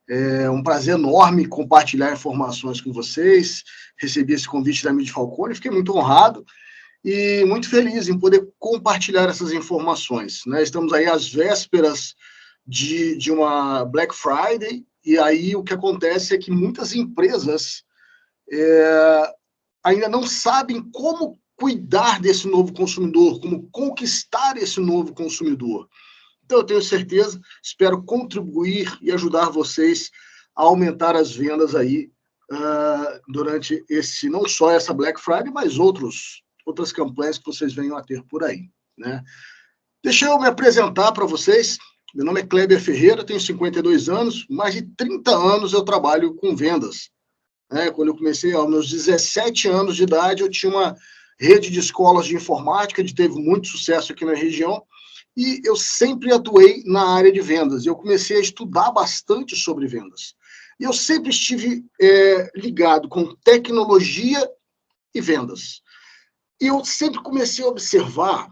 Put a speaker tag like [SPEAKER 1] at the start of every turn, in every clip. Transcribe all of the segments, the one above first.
[SPEAKER 1] É um prazer enorme compartilhar informações com vocês. Recebi esse convite da Midi Falcone, fiquei muito honrado e muito feliz em poder compartilhar essas informações, né? Estamos aí às vésperas de uma Black Friday, e aí o que acontece é que muitas empresas ainda não sabem como cuidar desse novo consumidor, como conquistar esse novo consumidor. Então, eu tenho certeza, espero contribuir e ajudar vocês a aumentar as vendas aí durante não só essa Black Friday, mas outras campanhas que vocês venham a ter por aí, né? Deixa eu me apresentar para vocês. Meu nome é Kleber Ferreira, tenho 52 anos, mais de 30 anos eu trabalho com vendas. Quando eu comecei, aos meus 17 anos de idade, eu tinha uma rede de escolas de informática, que teve muito sucesso aqui na região, e eu sempre atuei na área de vendas. Eu comecei a estudar bastante sobre vendas. E eu sempre estive ligado com tecnologia e vendas. E eu sempre comecei a observar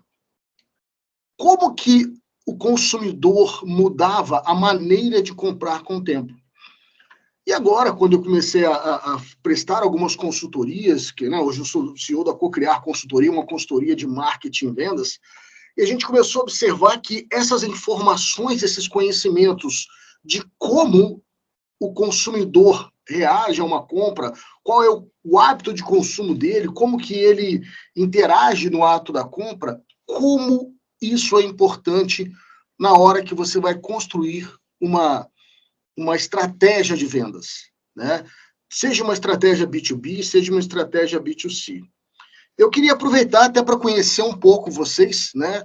[SPEAKER 1] como que o consumidor mudava a maneira de comprar com o tempo. E agora, quando eu comecei a prestar algumas consultorias, que hoje eu sou CEO da Cocriar Consultoria, uma consultoria de marketing e vendas, e a gente começou a observar que essas informações, esses conhecimentos de como o consumidor reage a uma compra, qual é o hábito de consumo dele, como que ele interage no ato da compra, como isso é importante na hora que você vai construir uma estratégia de vendas, né? Seja uma estratégia B2B, seja uma estratégia B2C. Eu queria aproveitar até para conhecer um pouco vocês, né?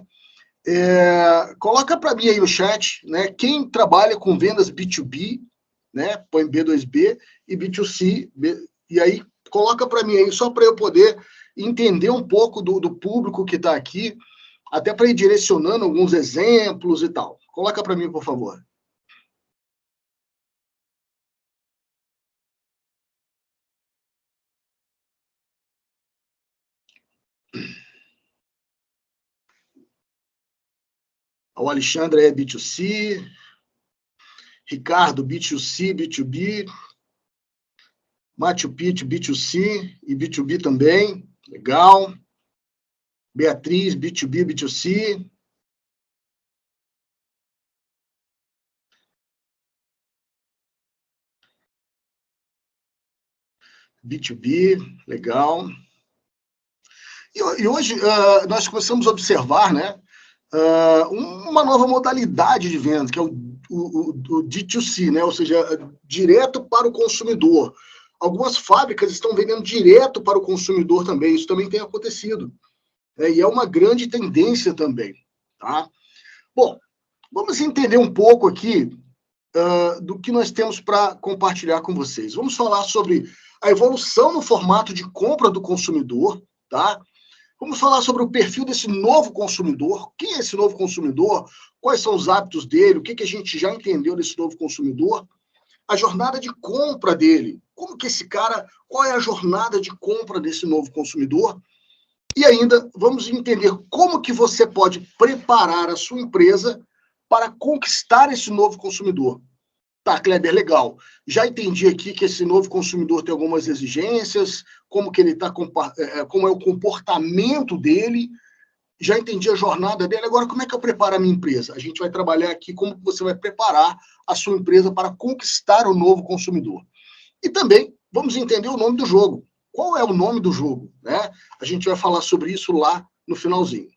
[SPEAKER 1] Coloca para mim aí no chat, né? Quem trabalha com vendas B2B, né? Põe B2B e B2C, e aí coloca para mim aí, só para eu poder entender um pouco do público que está aqui, até para ir direcionando alguns exemplos e tal. Coloca para mim, por favor. O Alexandre é B2C, Ricardo B2C, B2B, Machu Picchu B2C e B2B também, legal. Beatriz B2B, B2C. B2B, legal. E hoje nós começamos a observar, né, uma nova modalidade de venda, que é o D2C, né, ou seja, direto para o consumidor. Algumas fábricas estão vendendo direto para o consumidor também, isso também tem acontecido. E é uma grande tendência também. Tá? Bom, vamos entender um pouco aqui do que nós temos para compartilhar com vocês. Vamos falar sobre a evolução no formato de compra do consumidor, tá? Vamos falar sobre o perfil desse novo consumidor. Quem é esse novo consumidor? Quais são os hábitos dele? O que a gente já entendeu desse novo consumidor? A jornada de compra dele. Como que esse cara... Qual é a jornada de compra desse novo consumidor? E ainda vamos entender como que você pode preparar a sua empresa para conquistar esse novo consumidor. Tá, Kleber, legal. Já entendi aqui que esse novo consumidor tem algumas exigências, como que ele tá, como é o comportamento dele, já entendi a jornada dele. Agora, como é que eu preparo a minha empresa? A gente vai trabalhar aqui como você vai preparar a sua empresa para conquistar o novo consumidor. E também vamos entender o nome do jogo. Qual é o nome do jogo, né? A gente vai falar sobre isso lá no finalzinho.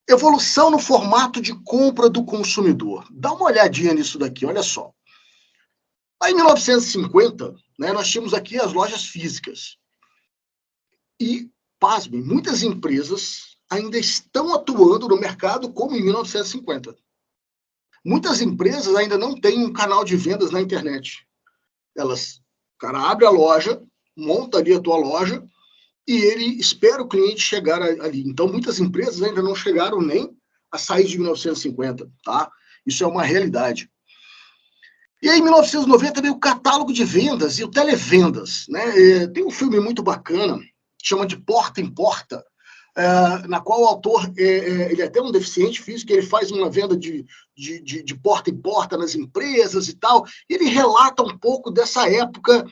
[SPEAKER 1] Evolução no formato de compra do consumidor. Dá uma olhadinha nisso daqui, olha só. Aí em 1950, né, nós tínhamos aqui as lojas físicas. E, pasmem, muitas empresas ainda estão atuando no mercado como em 1950. Muitas empresas ainda não têm um canal de vendas na internet. O cara abre a loja, monta ali a tua loja, e ele espera o cliente chegar ali. Então, muitas empresas ainda não chegaram nem a sair de 1950, tá? Isso é uma realidade. E aí, em 1990, veio o catálogo de vendas e o televendas, né? Tem um filme muito bacana, chama de Porta em Porta. na qual o autor ele é até um deficiente físico, ele faz uma venda de porta em porta nas empresas e tal. Ele relata um pouco dessa época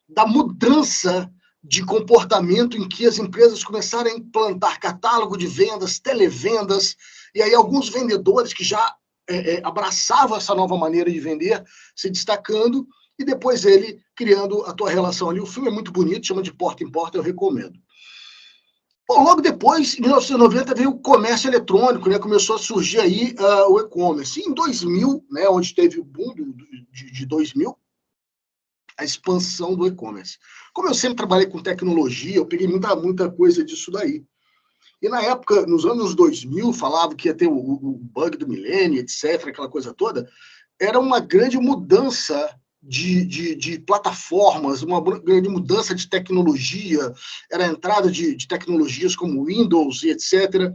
[SPEAKER 1] da mudança de comportamento em que as empresas começaram a implantar catálogo de vendas, televendas, e aí alguns vendedores que já abraçavam essa nova maneira de vender, se destacando, e depois ele criando a tua relação ali. O filme é muito bonito, chama de Porta em Porta, eu recomendo. Bom, logo depois, em 1990, veio o comércio eletrônico, né? Começou a surgir aí o e-commerce. Em 2000, né, onde teve o boom de 2000, a expansão do e-commerce. Como eu sempre trabalhei com tecnologia, eu peguei muita coisa disso daí. E na época, nos anos 2000, falava que ia ter o bug do milênio, etc., aquela coisa toda. Era uma grande mudança de plataformas, uma grande mudança de tecnologia, era a entrada de tecnologias como Windows e etc.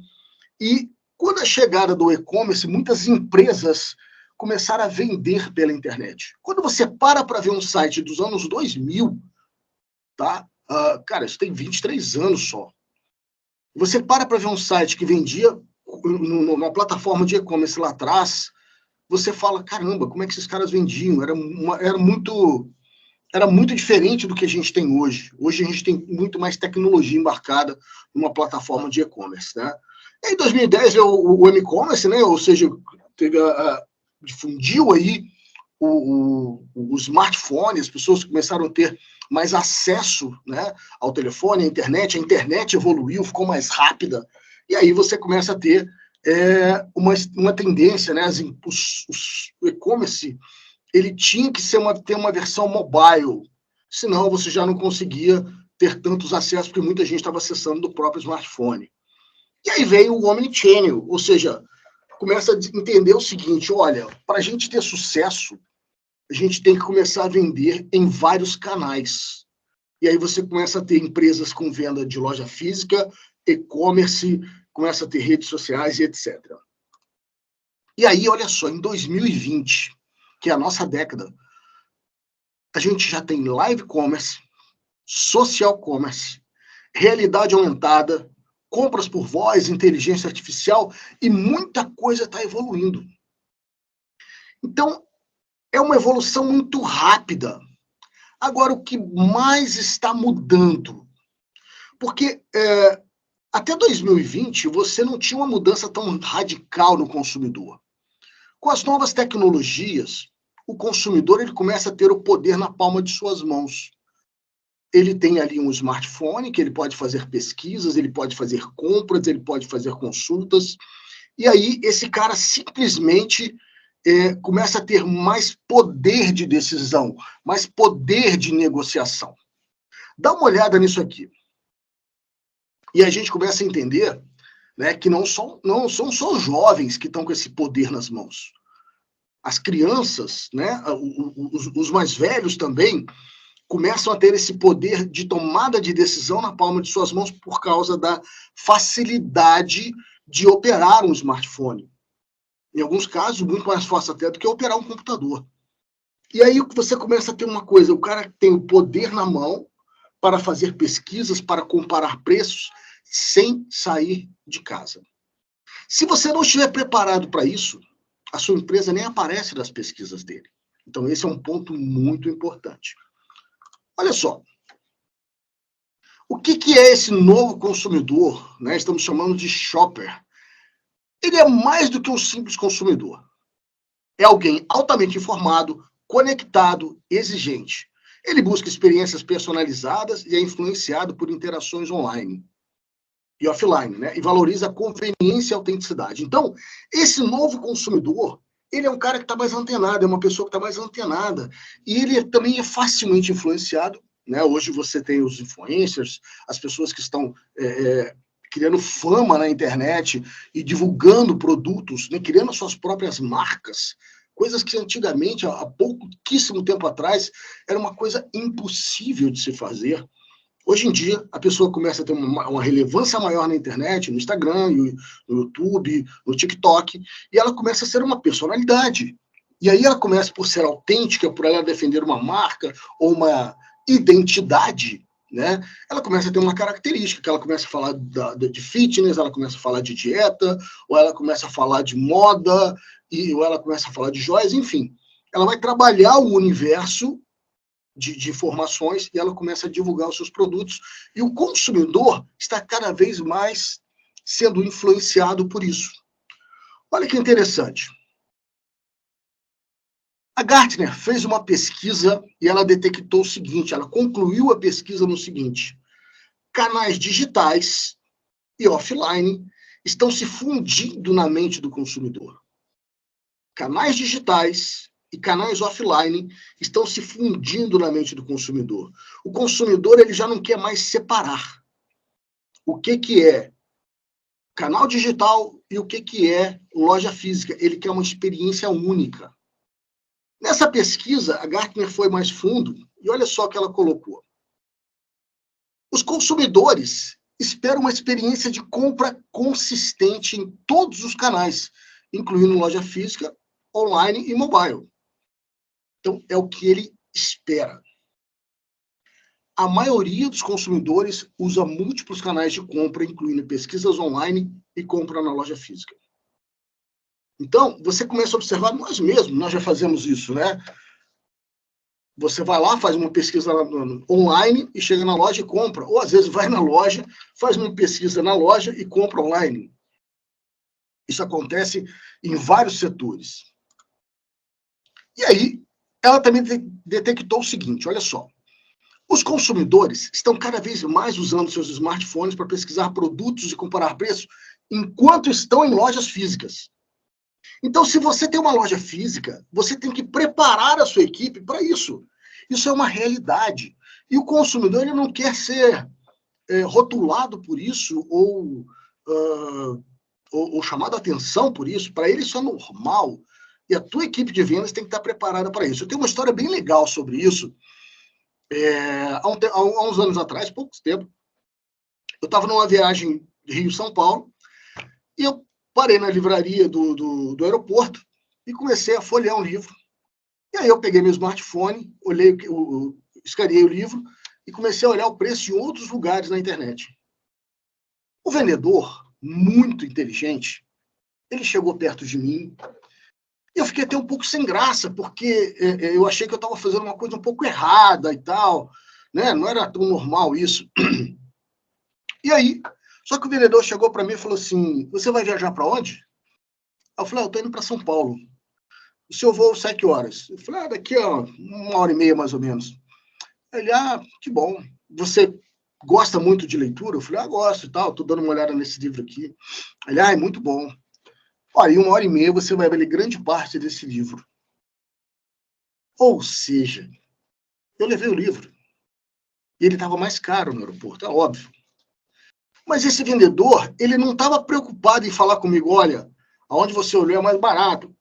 [SPEAKER 1] E quando a chegada do e-commerce, muitas empresas começaram a vender pela internet. Quando você para ver um site dos anos 2000, tá? Cara, isso tem 23 anos só. Você para ver um site que vendia numa plataforma de e-commerce lá atrás, você fala, caramba, como é que esses caras vendiam? Era muito diferente do que a gente tem hoje. Hoje a gente tem muito mais tecnologia embarcada numa plataforma de e-commerce, né? E em 2010 o e-commerce, né? Ou seja, difundiu aí o smartphone, as pessoas começaram a ter mais acesso, né, ao telefone, à internet, a internet evoluiu, ficou mais rápida, e aí você começa a ter uma tendência, né, o e-commerce, ele tinha que ter uma versão mobile, senão você já não conseguia ter tantos acessos, porque muita gente estava acessando do próprio smartphone. E aí veio o omnichannel, ou seja, começa a entender o seguinte, olha, para a gente ter sucesso, a gente tem que começar a vender em vários canais. E aí você começa a ter empresas com venda de loja física, e-commerce, começa a ter redes sociais e etc. E aí, olha só, em 2020, que é a nossa década, a gente já tem live commerce, social commerce, realidade aumentada, compras por voz, inteligência artificial, e muita coisa está evoluindo. Então, é uma evolução muito rápida. Agora, o que mais está mudando? Porque até 2020, você não tinha uma mudança tão radical no consumidor. Com as novas tecnologias, o consumidor ele começa a ter o poder na palma de suas mãos. Ele tem ali um smartphone, que ele pode fazer pesquisas, ele pode fazer compras, ele pode fazer consultas, e aí esse cara simplesmente começa a ter mais poder de decisão, mais poder de negociação. Dá uma olhada nisso aqui. E a gente começa a entender, né, que não são só jovens que estão com esse poder nas mãos. As crianças, né, os mais velhos também, começam a ter esse poder de tomada de decisão na palma de suas mãos por causa da facilidade de operar um smartphone. Em alguns casos, muito mais fácil até do que operar um computador. E aí você começa a ter uma coisa, o cara tem o poder na mão para fazer pesquisas, para comparar preços, sem sair de casa. Se você não estiver preparado para isso, a sua empresa nem aparece nas pesquisas dele. Então, esse é um ponto muito importante. Olha só. O que é esse novo consumidor? Né? Estamos chamando de shopper. Ele é mais do que um simples consumidor. É alguém altamente informado, conectado, exigente. Ele busca experiências personalizadas e é influenciado por interações online e offline, né? E valoriza a conveniência e a autenticidade. Então, esse novo consumidor, ele é um cara que está mais antenado, é uma pessoa que está mais antenada. E ele também é facilmente influenciado, né? Hoje você tem os influencers, as pessoas que estão criando fama na internet e divulgando produtos, né? Criando as suas próprias marcas, coisas que antigamente, há pouquíssimo tempo atrás, era uma coisa impossível de se fazer. Hoje em dia, a pessoa começa a ter uma relevância maior na internet, no Instagram, no YouTube, no TikTok, e ela começa a ser uma personalidade. E aí ela começa por ser autêntica, por ela defender uma marca ou uma identidade, né? Ela começa a ter uma característica, que ela começa a falar de fitness, ela começa a falar de dieta, ou ela começa a falar de moda, ou ela começa a falar de joias, enfim. Ela vai trabalhar o universo de informações e ela começa a divulgar os seus produtos. E o consumidor está cada vez mais sendo influenciado por isso. Olha que interessante. A Gartner fez uma pesquisa e ela detectou o seguinte, ela concluiu a pesquisa no seguinte: canais digitais e offline estão se fundindo na mente do consumidor. Canais digitais e canais offline estão se fundindo na mente do consumidor. O consumidor ele já não quer mais separar o que é canal digital e o que é loja física. Ele quer uma experiência única. Nessa pesquisa, a Gartner foi mais fundo e olha só o que ela colocou. Os consumidores esperam uma experiência de compra consistente em todos os canais, incluindo loja física, online e mobile. Então, é o que ele espera. A maioria dos consumidores usa múltiplos canais de compra, incluindo pesquisas online e compra na loja física. Então, você começa a observar, nós mesmos, nós já fazemos isso, né? Você vai lá, faz uma pesquisa online e chega na loja e compra. Ou, às vezes, vai na loja, faz uma pesquisa na loja e compra online. Isso acontece em vários setores. E aí, ela também detectou o seguinte, olha só. Os consumidores estão cada vez mais usando seus smartphones para pesquisar produtos e comparar preços enquanto estão em lojas físicas. Então, se você tem uma loja física, você tem que preparar a sua equipe para isso. Isso é uma realidade. E o consumidor ele não quer ser rotulado por isso ou chamado a atenção por isso. Para ele isso é normal. E a tua equipe de vendas tem que estar preparada para isso. Eu tenho uma história bem legal sobre isso. Há uns anos atrás, pouco tempo, eu estava numa viagem de Rio-São Paulo e eu parei na livraria do aeroporto e comecei a folhear um livro. E aí eu peguei meu smartphone, escaneei o livro e comecei a olhar o preço em outros lugares na internet. O vendedor, muito inteligente, ele chegou perto de mim e eu fiquei até um pouco sem graça, porque eu achei que eu estava fazendo uma coisa um pouco errada e tal, né? Não era tão normal isso. E aí, só que o vendedor chegou para mim e falou assim, você vai viajar para onde? Eu falei, eu estou indo para São Paulo. O seu voo 7 horas. Eu falei, daqui a 1h30 mais ou menos. Ele, que bom. Você gosta muito de leitura? Eu falei, gosto e tal, estou dando uma olhada nesse livro aqui. Ele, é muito bom. Olha, em 1h30 você vai ler grande parte desse livro. Ou seja, eu levei o livro. E ele estava mais caro no aeroporto, é óbvio. Mas esse vendedor, ele não estava preocupado em falar comigo, olha, aonde você olhou é mais barato.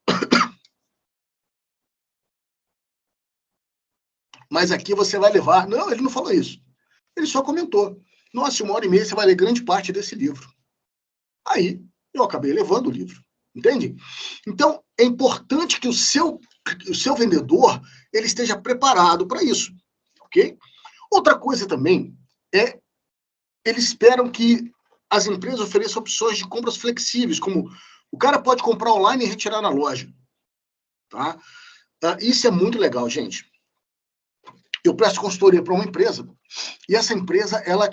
[SPEAKER 1] Mas aqui você vai levar. Não, ele não falou isso. Ele só comentou. Nossa, em 1h30 você vai ler grande parte desse livro. Aí, eu acabei levando o livro. Entende? Então, é importante que o seu vendedor ele esteja preparado para isso. Ok? Outra coisa também é eles esperam que as empresas ofereçam opções de compras flexíveis, como o cara pode comprar online e retirar na loja. Tá? Isso é muito legal, gente. Eu presto consultoria para uma empresa e essa empresa ela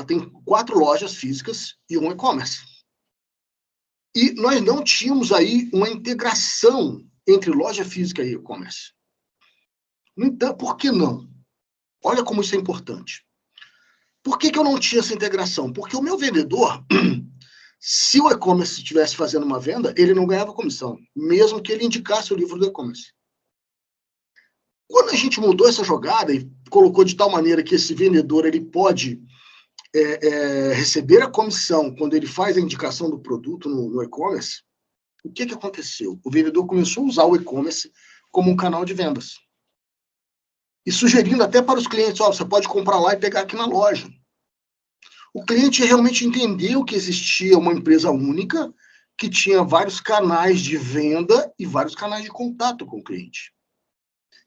[SPEAKER 1] tem 4 lojas físicas e um e-commerce. E nós não tínhamos aí uma integração entre loja física e e-commerce. Então, por que não? Olha como isso é importante. Por que eu não tinha essa integração? Porque o meu vendedor, se o e-commerce estivesse fazendo uma venda, ele não ganhava comissão, mesmo que ele indicasse o livro do e-commerce. Quando a gente mudou essa jogada e colocou de tal maneira que esse vendedor ele pode receber a comissão quando ele faz a indicação do produto no e-commerce, o que aconteceu? O vendedor começou a usar o e-commerce como um canal de vendas. E sugerindo até para os clientes, você pode comprar lá e pegar aqui na loja. O cliente realmente entendeu que existia uma empresa única que tinha vários canais de venda e vários canais de contato com o cliente.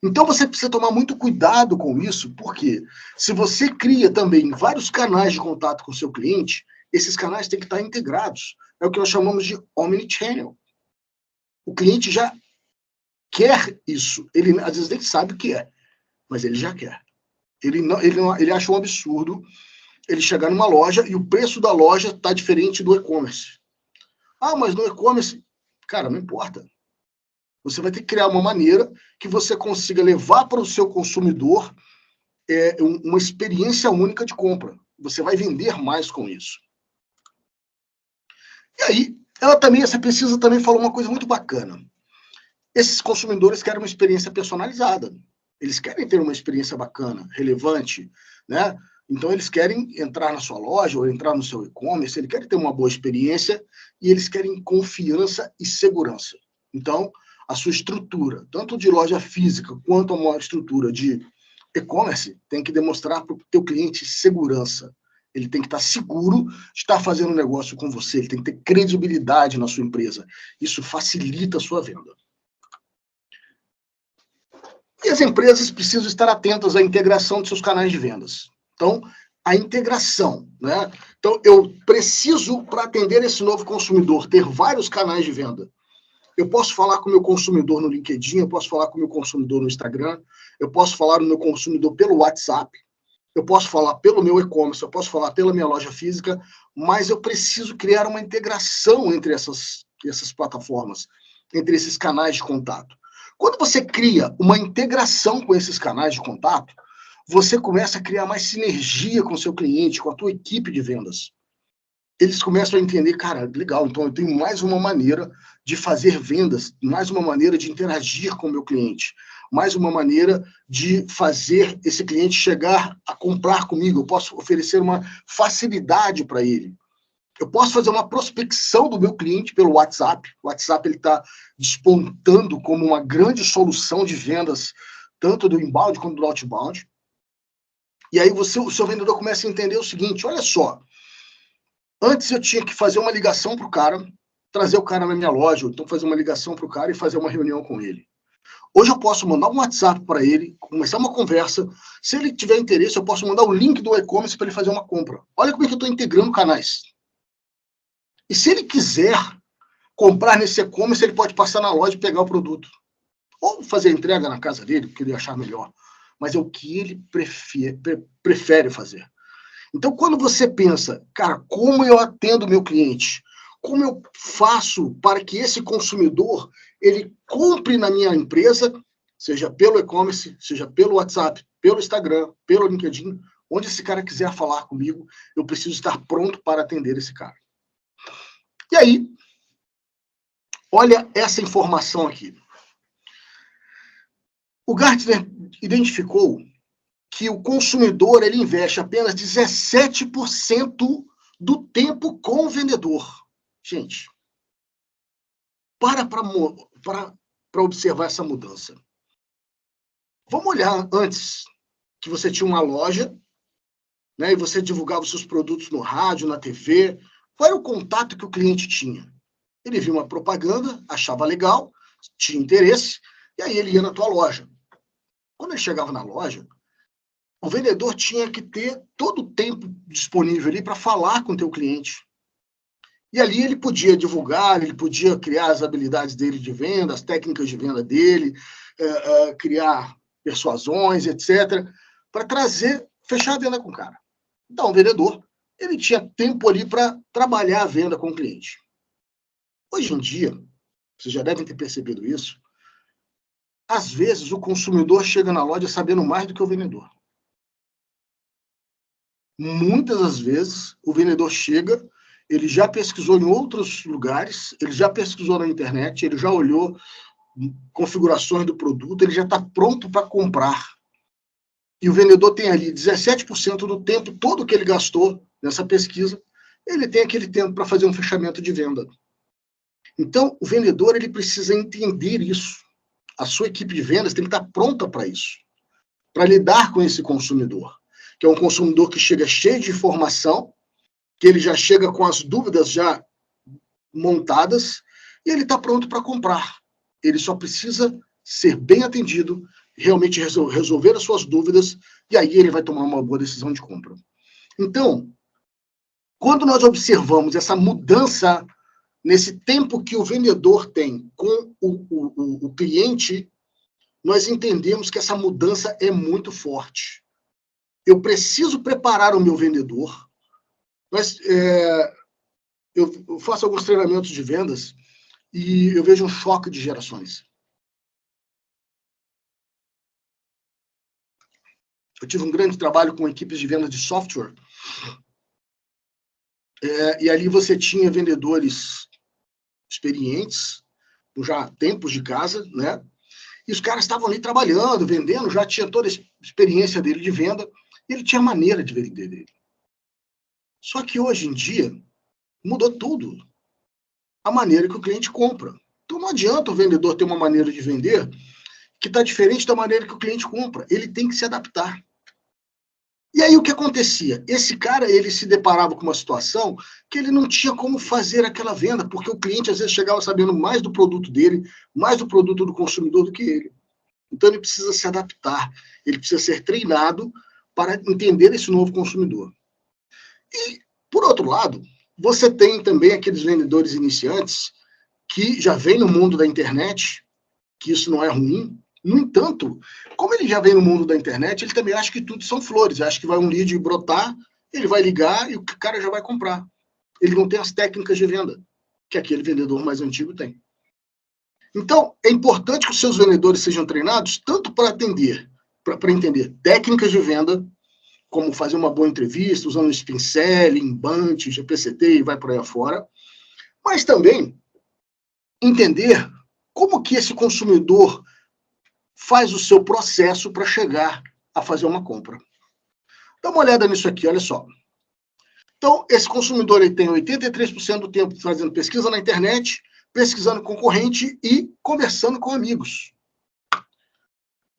[SPEAKER 1] Então você precisa tomar muito cuidado com isso, porque se você cria também vários canais de contato com o seu cliente, esses canais têm que estar integrados. É o que nós chamamos de omnichannel. O cliente já quer isso. Ele às vezes nem sabe o que é, mas ele já quer. Ele acha um absurdo ele chegar numa loja e o preço da loja está diferente do e-commerce. Ah, mas no e-commerce, cara, não importa. Você vai ter que criar uma maneira que você consiga levar para o seu consumidor uma experiência única de compra. Você vai vender mais com isso. E aí, essa pesquisa também falou uma coisa muito bacana. Esses consumidores querem uma experiência personalizada. Eles querem ter uma experiência bacana, relevante, né? Então, eles querem entrar na sua loja ou entrar no seu e-commerce, eles querem ter uma boa experiência e eles querem confiança e segurança. Então, a sua estrutura, tanto de loja física quanto uma estrutura de e-commerce, tem que demonstrar para o teu cliente segurança. Ele tem que estar seguro de estar fazendo um negócio com você, ele tem que ter credibilidade na sua empresa. Isso facilita a sua venda. E as empresas precisam estar atentas à integração de seus canais de vendas. Então, a integração, né? Então, eu preciso, para atender esse novo consumidor, ter vários canais de venda. Eu posso falar com o meu consumidor no LinkedIn, eu posso falar com o meu consumidor no Instagram, eu posso falar no meu consumidor pelo WhatsApp, eu posso falar pelo meu e-commerce, eu posso falar pela minha loja física, mas eu preciso criar uma integração entre essas plataformas, entre esses canais de contato. Quando você cria uma integração com esses canais de contato, você começa a criar mais sinergia com o seu cliente, com a tua equipe de vendas. Eles começam a entender, cara, legal, então eu tenho mais uma maneira de fazer vendas, mais uma maneira de interagir com o meu cliente, mais uma maneira de fazer esse cliente chegar a comprar comigo. Eu posso oferecer uma facilidade para ele. Eu posso fazer uma prospecção do meu cliente pelo WhatsApp. O WhatsApp está despontando como uma grande solução de vendas, tanto do inbound quanto do outbound. E aí o seu vendedor começa a entender o seguinte, olha só, antes eu tinha que fazer uma ligação para o cara, trazer o cara na minha loja, ou então fazer uma ligação para o cara e fazer uma reunião com ele. Hoje eu posso mandar um WhatsApp para ele, começar uma conversa. Se ele tiver interesse, eu posso mandar o link do e-commerce para ele fazer uma compra. Olha como é que eu estou integrando canais. E se ele quiser comprar nesse e-commerce, ele pode passar na loja e pegar o produto. Ou fazer a entrega na casa dele, porque ele achar melhor. Mas é o que ele prefere fazer. Então, quando você pensa, cara, como eu atendo o meu cliente? Como eu faço para que esse consumidor ele compre na minha empresa, seja pelo e-commerce, seja pelo WhatsApp, pelo Instagram, pelo LinkedIn, onde esse cara quiser falar comigo, eu preciso estar pronto para atender esse cara. E aí, olha essa informação aqui. O Gartner identificou que o consumidor ele investe apenas 17% do tempo com o vendedor. Gente, para observar essa mudança. Vamos olhar antes que você tinha uma loja, né, e você divulgava os seus produtos no rádio, na TV. Qual era o contato que o cliente tinha? Ele via uma propaganda, achava legal, tinha interesse, e aí ele ia na tua loja. Quando ele chegava na loja, o vendedor tinha que ter todo o tempo disponível ali para falar com o teu cliente. E ali ele podia divulgar, ele podia criar as habilidades dele de venda, as técnicas de venda dele, criar persuasões, etc., para fechar a venda com o cara. Então, o vendedor, ele tinha tempo ali para trabalhar a venda com o cliente. Hoje em dia, vocês já devem ter percebido isso, às vezes o consumidor chega na loja sabendo mais do que o vendedor. Muitas das vezes, o vendedor chega, ele já pesquisou em outros lugares, ele já pesquisou na internet, ele já olhou configurações do produto, ele já está pronto para comprar. E o vendedor tem ali 17% do tempo todo que ele gastou nessa pesquisa, ele tem aquele tempo para fazer um fechamento de venda. Então, o vendedor ele precisa entender isso. A sua equipe de vendas tem que estar pronta para isso, para lidar com esse consumidor, que é um consumidor que chega cheio de informação, que ele já chega com as dúvidas já montadas, e ele está pronto para comprar. Ele só precisa ser bem atendido, realmente resolver as suas dúvidas, e aí ele vai tomar uma boa decisão de compra. Então, quando nós observamos essa mudança nesse tempo que o vendedor tem com o cliente, nós entendemos que essa mudança é muito forte. Eu preciso preparar o meu vendedor. Eu faço alguns treinamentos de vendas e eu vejo um choque de gerações. Eu tive um grande trabalho com equipes de venda de software, e ali você tinha vendedores experientes, já tempos de casa, né? E os caras estavam ali trabalhando, vendendo, já tinha toda a experiência dele de venda, e ele tinha maneira de vender dele. Só que hoje em dia, mudou tudo. A maneira que o cliente compra. Então não adianta o vendedor ter uma maneira de vender que está diferente da maneira que o cliente compra. Ele tem que se adaptar. E aí o que acontecia? Esse cara, ele se deparava com uma situação que ele não tinha como fazer aquela venda, porque o cliente às vezes chegava sabendo mais do produto dele, mais do produto do consumidor do que ele. Então ele precisa se adaptar, ele precisa ser treinado para entender esse novo consumidor. E, por outro lado, você tem também aqueles vendedores iniciantes que já vêm no mundo da internet, que isso não é ruim. No entanto, como ele já vem no mundo da internet, ele também acha que tudo são flores. Acha que vai um lead brotar, ele vai ligar e o cara já vai comprar. Ele não tem as técnicas de venda que aquele vendedor mais antigo tem. Então, é importante que os seus vendedores sejam treinados tanto para atender, para entender técnicas de venda, como fazer uma boa entrevista, usando spin selling, Bunch, GPCT e vai por aí afora, mas também entender como que esse consumidor faz o seu processo para chegar a fazer uma compra. Dá uma olhada nisso aqui, olha só. Então, esse consumidor ele tem 83% do tempo fazendo pesquisa na internet, pesquisando concorrente e conversando com amigos.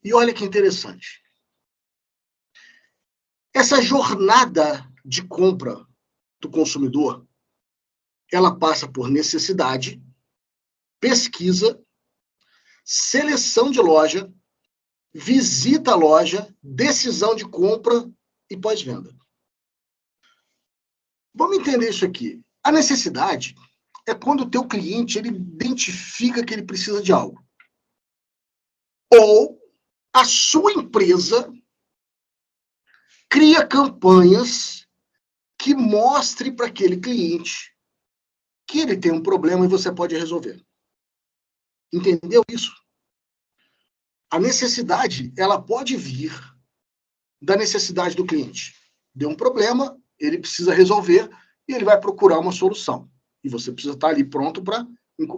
[SPEAKER 1] E olha que interessante. Essa jornada de compra do consumidor, ela passa por necessidade, pesquisa, seleção de loja, visita à loja, decisão de compra e pós-venda. Vamos entender isso aqui. A necessidade é quando o teu cliente ele identifica que ele precisa de algo. Ou a sua empresa cria campanhas que mostre para aquele cliente que ele tem um problema e você pode resolver. Entendeu isso? A necessidade, ela pode vir da necessidade do cliente. Deu um problema, ele precisa resolver e ele vai procurar uma solução. E você precisa estar ali pronto para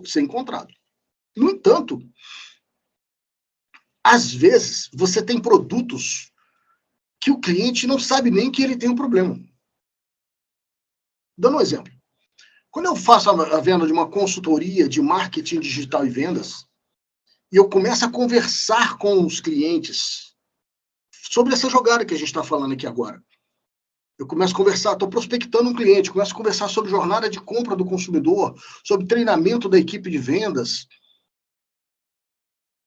[SPEAKER 1] ser encontrado. No entanto, às vezes, você tem produtos que o cliente não sabe nem que ele tem um problema. Dando um exemplo. Quando eu faço a venda de uma consultoria de marketing digital e vendas, e eu começo a conversar com os clientes sobre essa jogada que a gente está falando aqui agora. Eu começo a conversar, estou prospectando um cliente, começo a conversar sobre jornada de compra do consumidor, sobre treinamento da equipe de vendas.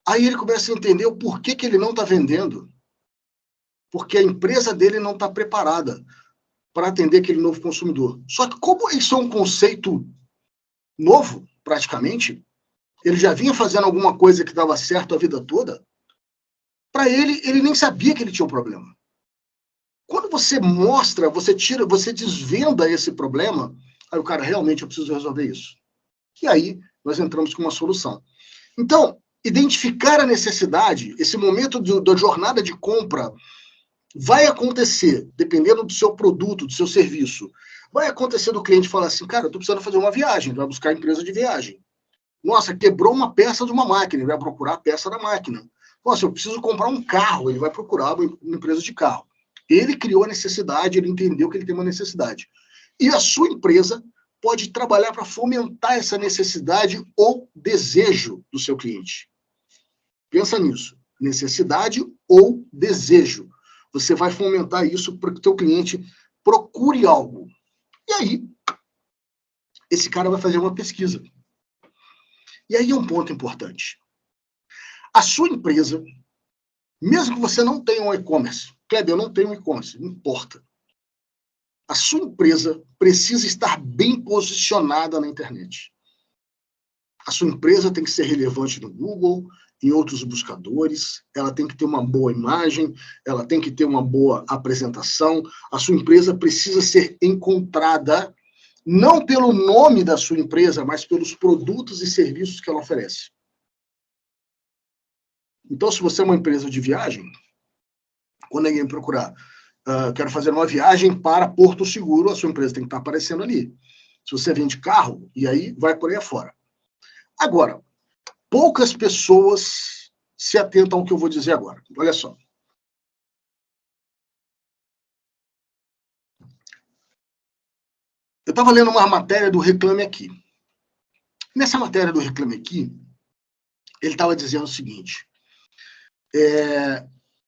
[SPEAKER 1] Aí ele começa a entender o porquê que ele não está vendendo. Porque a empresa dele não está preparada para atender aquele novo consumidor. Só que como isso é um conceito novo, praticamente, ele já vinha fazendo alguma coisa que dava certo a vida toda, para ele nem sabia que ele tinha um problema. Quando você mostra, você desvenda esse problema, aí o cara, realmente, eu preciso resolver isso. E aí, nós entramos com uma solução. Então, identificar a necessidade, esse momento da jornada de compra, vai acontecer, dependendo do seu produto, do seu serviço, vai acontecer do cliente falar assim, cara, eu estou precisando fazer uma viagem, vai buscar a empresa de viagem. Nossa, quebrou uma peça de uma máquina, ele vai procurar a peça da máquina. Nossa, eu preciso comprar um carro, ele vai procurar uma empresa de carro. Ele criou a necessidade, ele entendeu que ele tem uma necessidade. E a sua empresa pode trabalhar para fomentar essa necessidade ou desejo do seu cliente. Pensa nisso. Necessidade ou desejo. Você vai fomentar isso para que o teu cliente procure algo. E aí, esse cara vai fazer uma pesquisa. E aí é um ponto importante. A sua empresa, Mesmo que você não tenha um e-commerce. Kleber, eu não tenho um e-commerce. Não importa. A sua empresa precisa estar bem posicionada na internet. A sua empresa tem que ser relevante no Google, em outros buscadores, ela tem que ter uma boa imagem, ela tem que ter uma boa apresentação, a sua empresa precisa ser encontrada não pelo nome da sua empresa, mas pelos produtos e serviços que ela oferece. Então, se você é uma empresa de viagem, quando alguém procurar, quero fazer uma viagem para Porto Seguro, a sua empresa tem que estar aparecendo ali. Se você vende carro, e aí vai por aí afora. Agora, poucas pessoas se atentam ao que eu vou dizer agora. Olha só. Eu estava lendo uma matéria do Reclame Aqui. Nessa matéria do Reclame Aqui, ele estava dizendo o seguinte: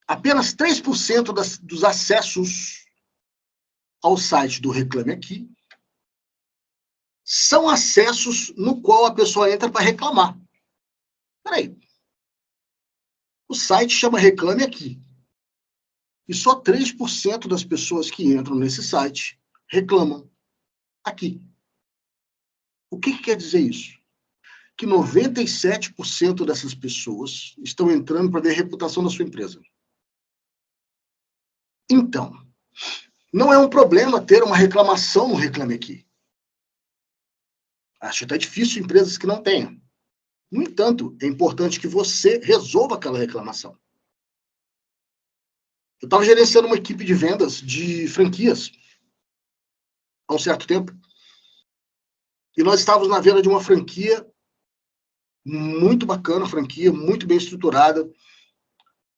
[SPEAKER 1] apenas 3% dos acessos ao site do Reclame Aqui são acessos no qual a pessoa entra para reclamar. Peraí. O site chama Reclame Aqui. E só 3% das pessoas que entram nesse site reclamam aqui. O que quer dizer isso? Que 97% dessas pessoas estão entrando para ver a reputação da sua empresa. Então, não é um problema ter uma reclamação no Reclame Aqui. Acho até difícil empresas que não tenham. No entanto, é importante que você resolva aquela reclamação. Eu estava gerenciando uma equipe de vendas de franquias há um certo tempo. E nós estávamos na venda de uma franquia muito bacana, franquia muito bem estruturada,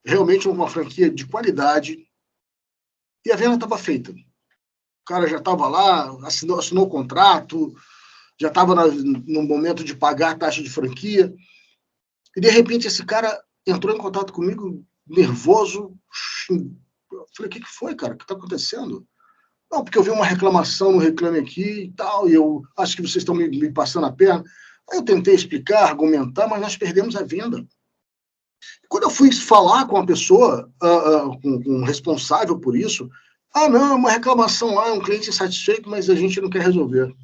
[SPEAKER 1] realmente uma franquia de qualidade. E a venda estava feita. O cara já estava lá, assinou o contrato, já estava no momento de pagar a taxa de franquia. E, de repente, esse cara entrou em contato comigo, nervoso. Eu falei, o que foi, cara? O que está acontecendo? Não, porque eu vi uma reclamação no Reclame Aqui e tal, e eu acho que vocês estão me passando a perna. Aí eu tentei explicar, argumentar, mas nós perdemos a venda. Quando eu fui falar com a pessoa, com um responsável por isso, não, é uma reclamação lá, é um cliente insatisfeito, mas a gente não quer resolver.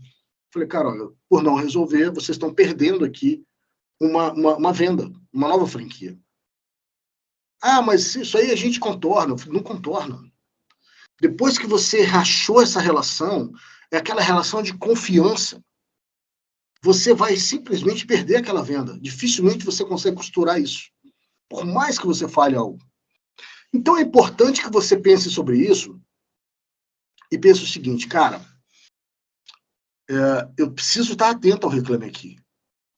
[SPEAKER 1] Falei, cara, olha, por não resolver, vocês estão perdendo aqui uma venda, uma nova franquia. Mas isso aí a gente contorna. Não contorna. Depois que você rachou essa relação, é aquela relação de confiança, você vai simplesmente perder aquela venda. Dificilmente você consegue costurar isso, por mais que você fale algo. Então é importante que você pense sobre isso e pense o seguinte, cara, eu preciso estar atento ao Reclame Aqui.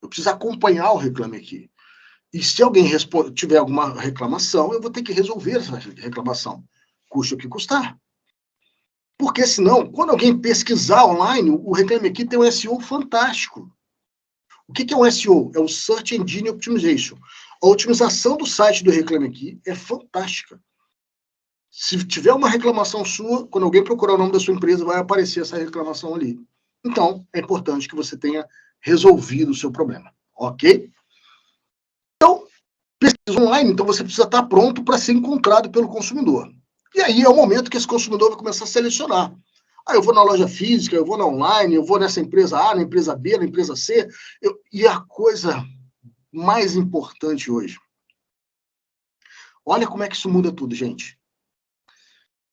[SPEAKER 1] Eu preciso acompanhar o Reclame Aqui. E se alguém tiver alguma reclamação, eu vou ter que resolver essa reclamação, custe o que custar. Porque senão, quando alguém pesquisar online, o Reclame Aqui tem um SEO fantástico. O que é um SEO? É o Search Engine Optimization. A otimização do site do Reclame Aqui é fantástica. Se tiver uma reclamação sua, quando alguém procurar o nome da sua empresa, vai aparecer essa reclamação ali. Então, é importante que você tenha resolvido o seu problema, ok? Então, pesquisa online, então você precisa estar pronto para ser encontrado pelo consumidor. E aí é o momento que esse consumidor vai começar a selecionar. Eu vou na loja física, eu vou na online, eu vou nessa empresa A, na empresa B, na empresa C. E a coisa mais importante hoje, olha como é que isso muda tudo, gente.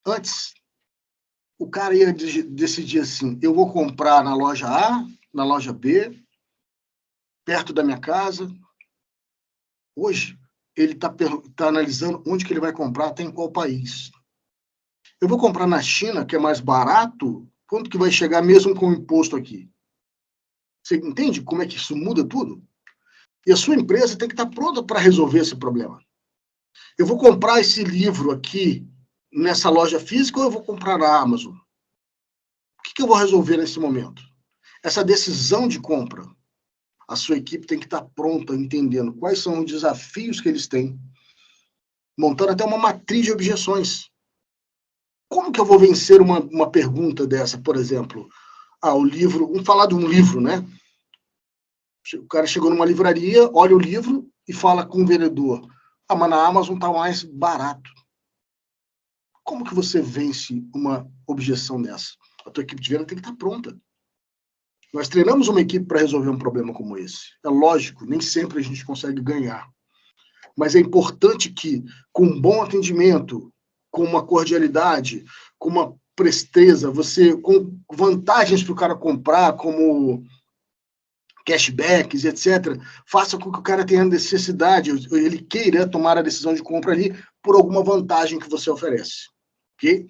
[SPEAKER 1] Antes, o cara ia decidir assim, eu vou comprar na loja A, na loja B, perto da minha casa. Hoje, ele está analisando onde que ele vai comprar, até em qual país. Eu vou comprar na China, que é mais barato, quanto que vai chegar mesmo com o imposto aqui? Você entende como é que isso muda tudo? E a sua empresa tem que estar pronta para resolver esse problema. Eu vou comprar esse livro aqui nessa loja física ou eu vou comprar na Amazon? O que eu vou resolver nesse momento? Essa decisão de compra, a sua equipe tem que estar pronta, entendendo quais são os desafios que eles têm, montando até uma matriz de objeções. Como que eu vou vencer uma pergunta dessa, por exemplo? O livro, vamos falar de um livro, né? O cara chegou numa livraria, olha o livro e fala com o vendedor. Ah, mas na Amazon está mais barato. Como que você vence uma objeção dessa? A tua equipe de venda tem que estar pronta. Nós treinamos uma equipe para resolver um problema como esse. É lógico, nem sempre a gente consegue ganhar. Mas é importante que, com um bom atendimento, com uma cordialidade, com uma presteza, você com vantagens para o cara comprar, como cashbacks, etc., faça com que o cara tenha necessidade, ele queira tomar a decisão de compra ali por alguma vantagem que você oferece. Ok?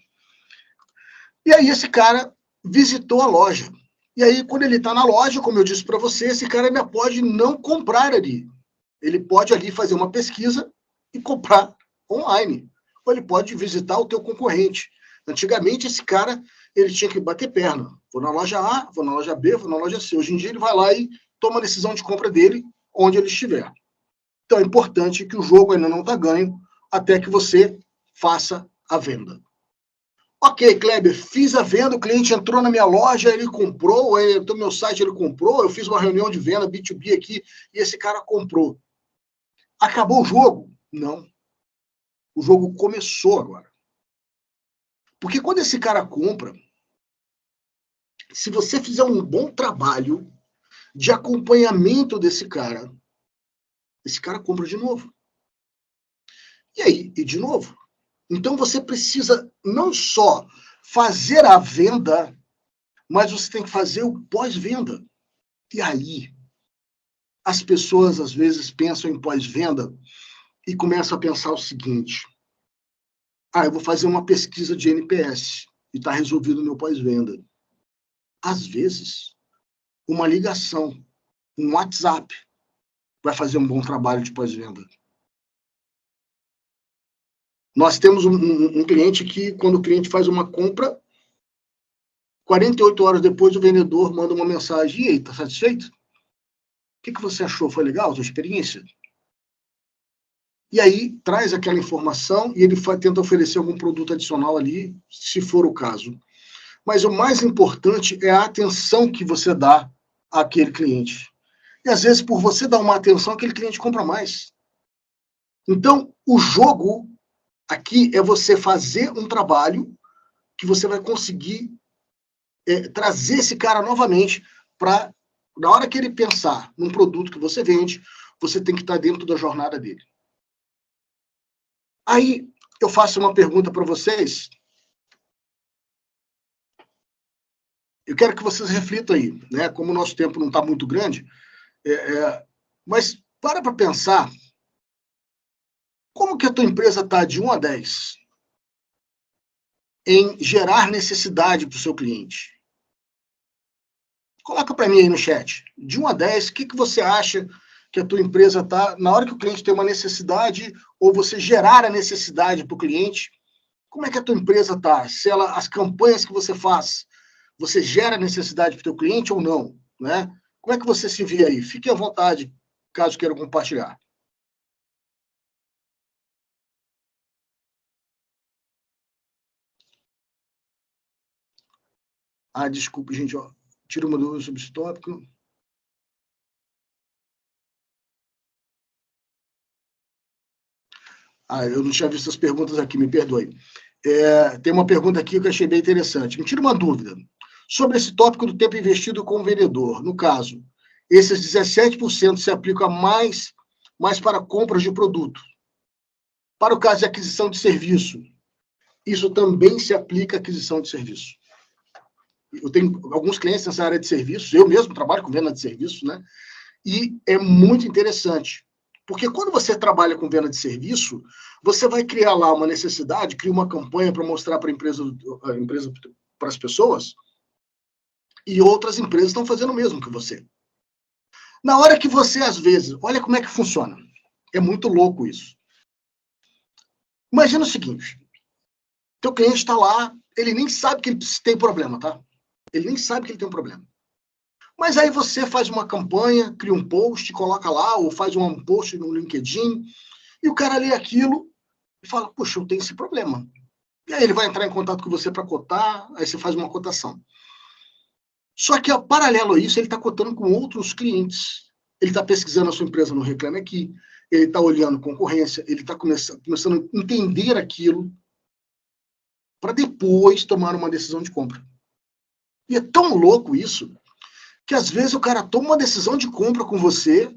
[SPEAKER 1] E aí esse cara visitou a loja. E aí, quando ele está na loja, como eu disse para você, esse cara ainda pode não comprar ali. Ele pode ali fazer uma pesquisa e comprar online. Ou ele pode visitar o teu concorrente. Antigamente, esse cara ele tinha que bater perna. Vou na loja A, vou na loja B, vou na loja C. Hoje em dia, ele vai lá e toma a decisão de compra dele onde ele estiver. Então, é importante que o jogo ainda não está ganho até que você faça a venda. Ok, Kleber, fiz a venda, o cliente entrou na minha loja, ele comprou, ele entrou no meu site, ele comprou, eu fiz uma reunião de venda B2B aqui e esse cara comprou. Acabou o jogo? Não. O jogo começou agora. Porque quando esse cara compra, se você fizer um bom trabalho de acompanhamento desse cara, esse cara compra de novo. E aí, e de novo. Então você precisa não só fazer a venda, mas você tem que fazer o pós-venda. E aí, as pessoas às vezes pensam em pós-venda e começam a pensar o seguinte: eu vou fazer uma pesquisa de NPS e está resolvido o meu pós-venda. Às vezes, uma ligação, um WhatsApp, vai fazer um bom trabalho de pós-venda. Nós temos um cliente que, quando o cliente faz uma compra, 48 horas depois o vendedor manda uma mensagem: e aí, está satisfeito? O que você achou? Foi legal a sua experiência? E aí traz aquela informação e ele tenta oferecer algum produto adicional ali, se for o caso. Mas o mais importante é a atenção que você dá àquele cliente. E às vezes, por você dar uma atenção, aquele cliente compra mais. Então, o jogo aqui é você fazer um trabalho que você vai conseguir trazer esse cara novamente para, na hora que ele pensar num produto que você vende, você tem que estar dentro da jornada dele. Aí, eu faço uma pergunta para vocês. Eu quero que vocês reflitam aí, né? Como o nosso tempo não está muito grande, mas para pensar, como que a tua empresa está de 1 a 10 em gerar necessidade para o seu cliente? Coloca para mim aí no chat. De 1 a 10, o que você acha que a tua empresa está, na hora que o cliente tem uma necessidade, ou você gerar a necessidade para o cliente, como é que a tua empresa está? Se as campanhas que você faz, você gera necessidade para o teu cliente ou não, né? Como é que você se vê aí? Fique à vontade, caso queira compartilhar. Desculpe, gente, ó. Tira uma dúvida sobre esse tópico. Eu não tinha visto as perguntas aqui, me perdoe. Tem uma pergunta aqui que eu achei bem interessante. Me tira uma dúvida. Sobre esse tópico do tempo investido com o vendedor. No caso, esses 17% se aplicam mais para compras de produto. Para o caso de aquisição de serviço, isso também se aplica à aquisição de serviço. Eu tenho alguns clientes nessa área de serviços, eu mesmo trabalho com venda de serviços, né? E é muito interessante, porque quando você trabalha com venda de serviço, você vai criar lá uma necessidade, cria uma campanha para mostrar para a empresa, para as pessoas, e outras empresas estão fazendo o mesmo que você. Na hora que você, às vezes, olha como é que funciona. É muito louco isso. Imagina o seguinte, teu cliente está lá, ele nem sabe que ele tem problema, tá? Ele nem sabe que ele tem um problema. Mas aí você faz uma campanha, cria um post, coloca lá, ou faz um post no LinkedIn, e o cara lê aquilo e fala, puxa, eu tenho esse problema. E aí ele vai entrar em contato com você para cotar, aí você faz uma cotação. Só que, paralelo a isso, ele está cotando com outros clientes. Ele está pesquisando a sua empresa no Reclame Aqui, ele está olhando concorrência, ele está começando a entender aquilo para depois tomar uma decisão de compra. E é tão louco isso, que às vezes o cara toma uma decisão de compra com você,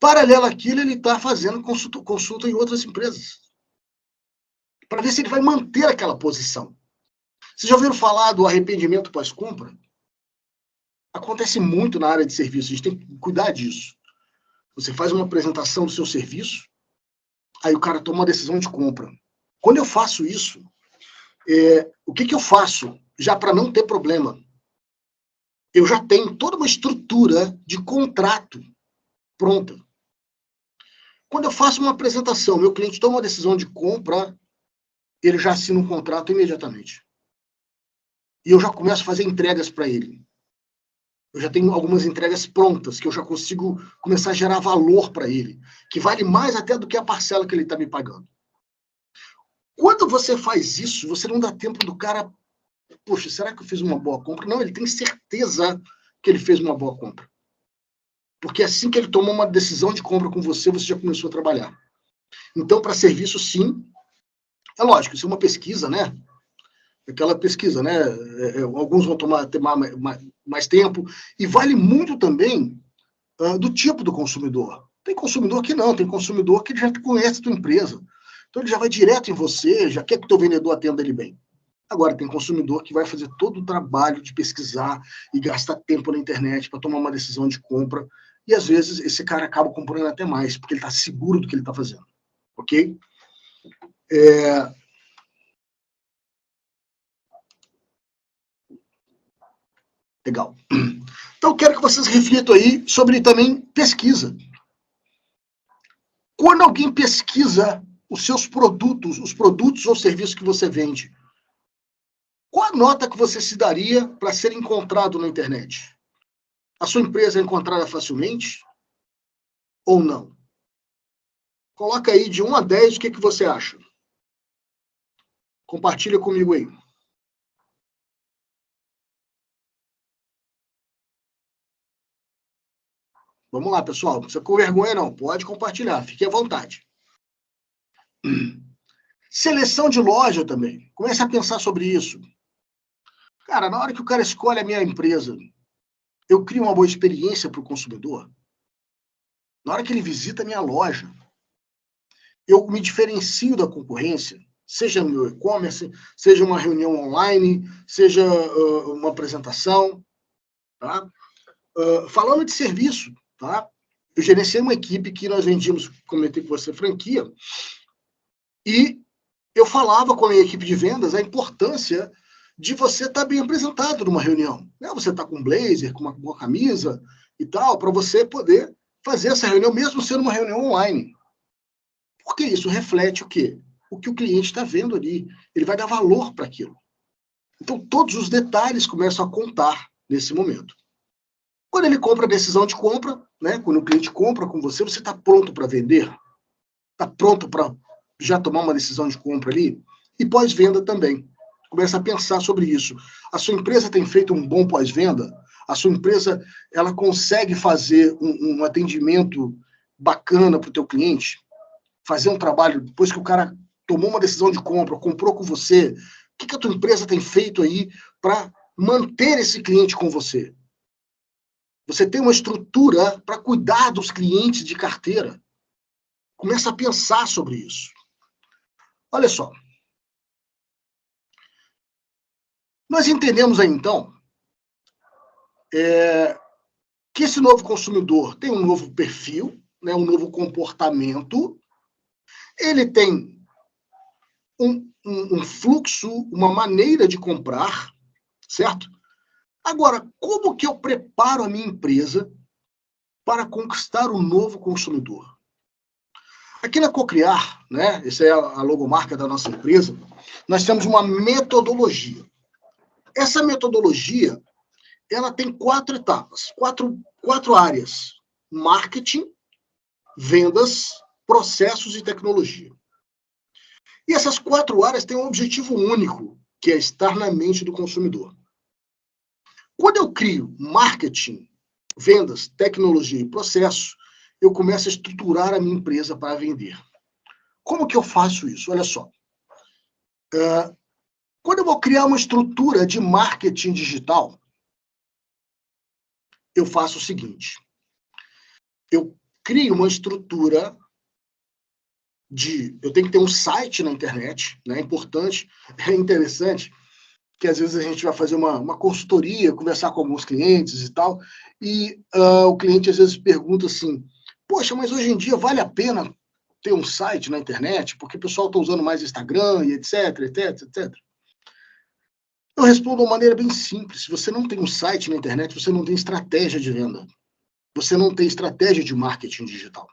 [SPEAKER 1] paralelo àquilo ele está fazendo consulta em outras empresas, para ver se ele vai manter aquela posição. Vocês já ouviram falar do arrependimento pós-compra? Acontece muito na área de serviço, a gente tem que cuidar disso. Você faz uma apresentação do seu serviço, aí o cara toma uma decisão de compra. Quando eu faço isso, o que eu faço já para não ter problema? Eu já tenho toda uma estrutura de contrato pronta. Quando eu faço uma apresentação, meu cliente toma uma decisão de compra, ele já assina um contrato imediatamente. E eu já começo a fazer entregas para ele. Eu já tenho algumas entregas prontas, que eu já consigo começar a gerar valor para ele, que vale mais até do que a parcela que ele está me pagando. Quando você faz isso, você não dá tempo do cara, poxa, será que eu fiz uma boa compra? Não, ele tem certeza que ele fez uma boa compra. Porque assim que ele tomou uma decisão de compra com você, você já começou a trabalhar. Então, para serviço, sim. É lógico, isso é uma pesquisa, né? Aquela pesquisa, né? Alguns vão ter mais tempo. E vale muito também do tipo do consumidor. Tem consumidor que não, tem consumidor que já conhece a tua empresa. Então ele já vai direto em você, já quer que o teu vendedor atenda ele bem. Agora, tem consumidor que vai fazer todo o trabalho de pesquisar e gastar tempo na internet para tomar uma decisão de compra. E às vezes esse cara acaba comprando até mais, porque ele está seguro do que ele está fazendo. Ok? Legal. Então, eu quero que vocês reflitam aí sobre também pesquisa. Quando alguém pesquisa os seus produtos, os produtos ou serviços que você vende, qual a nota que você se daria para ser encontrado na internet? A sua empresa é encontrada facilmente ou não? Coloca aí de 1 a 10, o que você acha? Compartilha comigo aí. Vamos lá, pessoal. Não precisa com vergonha, não. Pode compartilhar. Fique à vontade. Seleção de loja também. Comece a pensar sobre isso. Cara, na hora que o cara escolhe a minha empresa, eu crio uma boa experiência para o consumidor. Na hora que ele visita a minha loja, eu me diferencio da concorrência, seja no meu e-commerce, seja uma reunião online, seja uma apresentação. Tá? Falando de serviço, tá? Eu gerenciei uma equipe que nós vendíamos, comentei com você, franquia, e eu falava com a minha equipe de vendas a importância de você estar bem apresentado numa reunião. Né? Você está com um blazer, com uma boa camisa e tal, para você poder fazer essa reunião, mesmo sendo uma reunião online. Porque isso reflete o quê? O que o cliente está vendo ali. Ele vai dar valor para aquilo. Então, todos os detalhes começam a contar nesse momento. Quando ele compra a decisão de compra, né? Quando o cliente compra com você, você está pronto para vender? Está pronto para já tomar uma decisão de compra ali? E pós-venda também. Começa a pensar sobre isso. A sua empresa tem feito um bom pós-venda? A sua empresa ela consegue fazer um atendimento bacana para o teu cliente? Fazer um trabalho, depois que o cara tomou uma decisão de compra, comprou com você, o que a tua empresa tem feito aí para manter esse cliente com você? Você tem uma estrutura para cuidar dos clientes de carteira. Começa a pensar sobre isso. Olha só. Nós entendemos aí, então, que esse novo consumidor tem um novo perfil, né, um novo comportamento, ele tem um fluxo, uma maneira de comprar, certo? Agora, como que eu preparo a minha empresa para conquistar o novo consumidor? Aqui na Cocriar, né, essa é a logomarca da nossa empresa, nós temos uma metodologia. Essa metodologia, ela tem 4 etapas, quatro áreas: marketing, vendas, processos e tecnologia. E essas 4 áreas têm um objetivo único, que é estar na mente do consumidor. Quando eu crio marketing, vendas, tecnologia e processo, eu começo a estruturar a minha empresa para vender. Como que eu faço isso? Olha só. Quando eu vou criar uma estrutura de marketing digital, eu faço o seguinte. Eu crio uma estrutura eu tenho que ter um site na internet, né? É importante, é interessante, que às vezes a gente vai fazer uma consultoria, conversar com alguns clientes e tal, e o cliente às vezes pergunta assim, poxa, mas hoje em dia vale a pena ter um site na internet, porque o pessoal está usando mais Instagram e etc, etc, etc. Eu respondo de uma maneira bem simples, se você não tem um site na internet, você não tem estratégia de venda, você não tem estratégia de marketing digital.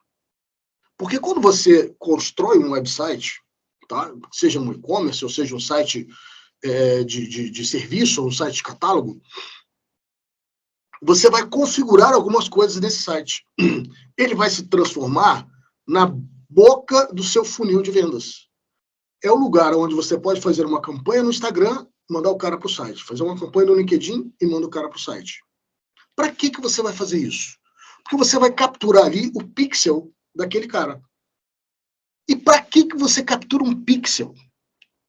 [SPEAKER 1] Porque quando você constrói um website, tá? Seja um e-commerce, ou seja um site de serviço, ou um site de catálogo, você vai configurar algumas coisas nesse site. Ele vai se transformar na boca do seu funil de vendas. É o lugar onde você pode fazer uma campanha no Instagram, mandar o cara para o site. Fazer uma campanha no LinkedIn e mandar o cara para o site. Para que você vai fazer isso? Porque você vai capturar ali o pixel daquele cara. E para que você captura um pixel?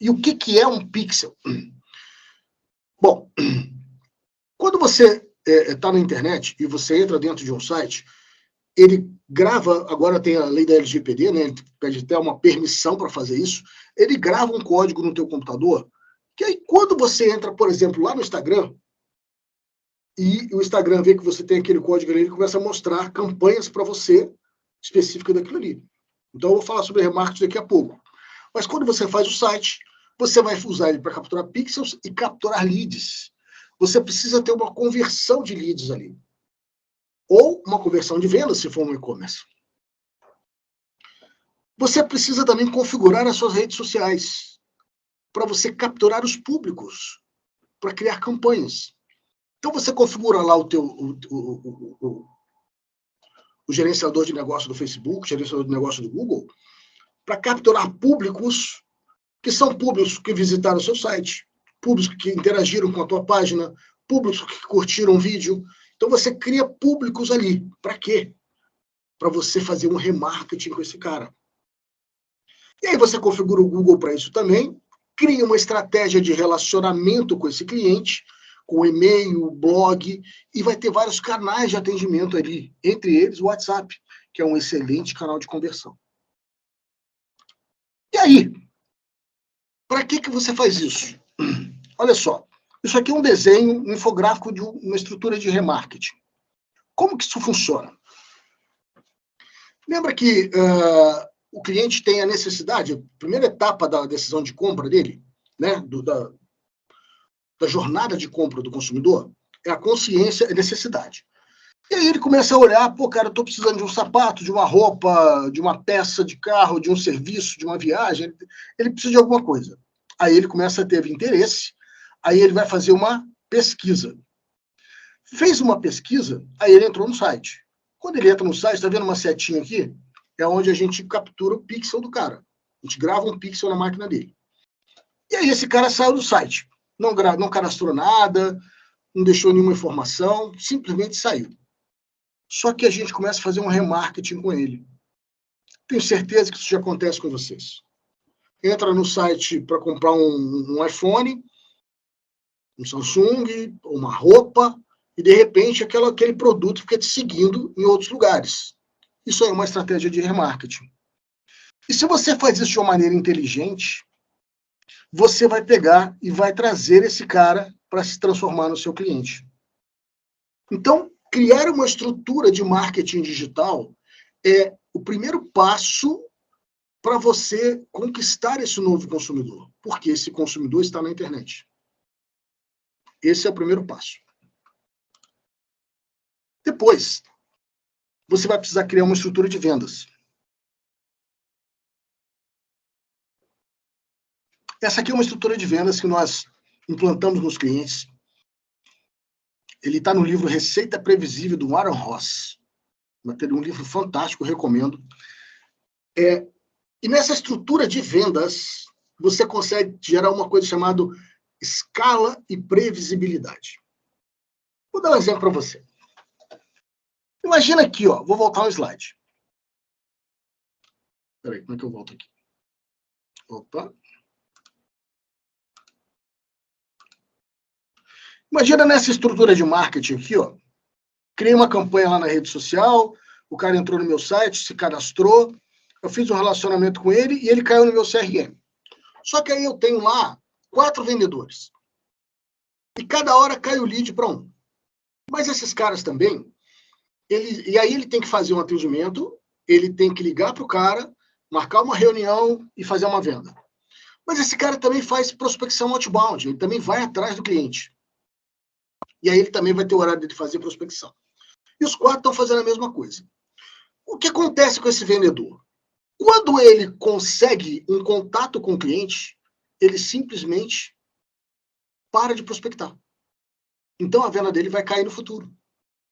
[SPEAKER 1] E o que é um pixel? Bom, quando você está na internet e você entra dentro de um site, ele grava, agora tem a lei da LGPD, né? Ele pede até uma permissão para fazer isso. Ele grava um código no teu computador, que aí quando você entra, por exemplo, lá no Instagram, e o Instagram vê que você tem aquele código ali, ele começa a mostrar campanhas para você específicas daquilo ali. Então eu vou falar sobre remarketing daqui a pouco. Mas quando você faz o site, você vai usar ele para capturar pixels e capturar leads. Você precisa ter uma conversão de leads ali. Ou uma conversão de vendas, se for um e-commerce. Você precisa também configurar as suas redes sociais para você capturar os públicos, para criar campanhas. Então você configura lá o gerenciador de negócio do Facebook, o gerenciador de negócio do Google, para capturar públicos que são públicos que visitaram o seu site, públicos que interagiram com a tua página, públicos que curtiram o vídeo. Então você cria públicos ali. Para quê? Para você fazer um remarketing com esse cara. E aí você configura o Google para isso também, cria uma estratégia de relacionamento com esse cliente, com e-mail, blog, e vai ter vários canais de atendimento ali, entre eles o WhatsApp, que é um excelente canal de conversão. E aí, para que você faz isso? Olha só, isso aqui é um desenho, um infográfico de uma estrutura de remarketing. Como que isso funciona? Lembra que o cliente tem a necessidade, a primeira etapa da decisão de compra dele, né, da jornada de compra do consumidor, é a consciência e necessidade. E aí ele começa a olhar, pô, cara, eu estou precisando de um sapato, de uma roupa, de uma peça de carro, de um serviço, de uma viagem, ele precisa de alguma coisa. Aí ele começa a ter interesse, aí ele vai fazer uma pesquisa. Fez uma pesquisa, aí ele entrou no site. Quando ele entra no site, está vendo uma setinha aqui? É onde a gente captura o pixel do cara. A gente grava um pixel na máquina dele. E aí esse cara saiu do site. Não cadastrou nada, não deixou nenhuma informação, simplesmente saiu. Só que a gente começa a fazer um remarketing com ele. Tenho certeza que isso já acontece com vocês. Entra no site para comprar um iPhone, um Samsung, uma roupa, e de repente aquele produto fica te seguindo em outros lugares. Isso aí é uma estratégia de remarketing. E se você faz isso de uma maneira inteligente, você vai pegar e vai trazer esse cara para se transformar no seu cliente. Então, criar uma estrutura de marketing digital é o primeiro passo para você conquistar esse novo consumidor, porque esse consumidor está na internet. Esse é o primeiro passo. Depois, você vai precisar criar uma estrutura de vendas. Essa aqui é uma estrutura de vendas que nós implantamos nos clientes. Ele está no livro Receita Previsível, do Aaron Ross. Um livro fantástico, eu recomendo. E nessa estrutura de vendas, você consegue gerar uma coisa chamada escala e previsibilidade. Vou dar um exemplo para você. Imagina aqui, ó, vou voltar um slide. Peraí, como é que eu volto aqui? Opa. Imagina nessa estrutura de marketing aqui, ó. Criei uma campanha lá na rede social, o cara entrou no meu site, se cadastrou, eu fiz um relacionamento com ele e ele caiu no meu CRM. Só que aí eu tenho lá 4 vendedores. E cada hora cai o lead para um. Mas esses caras também, e aí ele tem que fazer um atendimento, ele tem que ligar para o cara, marcar uma reunião e fazer uma venda. Mas esse cara também faz prospecção outbound, ele também vai atrás do cliente. E aí ele também vai ter o horário de fazer prospecção. E os 4 estão fazendo a mesma coisa. O que acontece com esse vendedor? Quando ele consegue um contato com o cliente, ele simplesmente para de prospectar. Então a venda dele vai cair no futuro.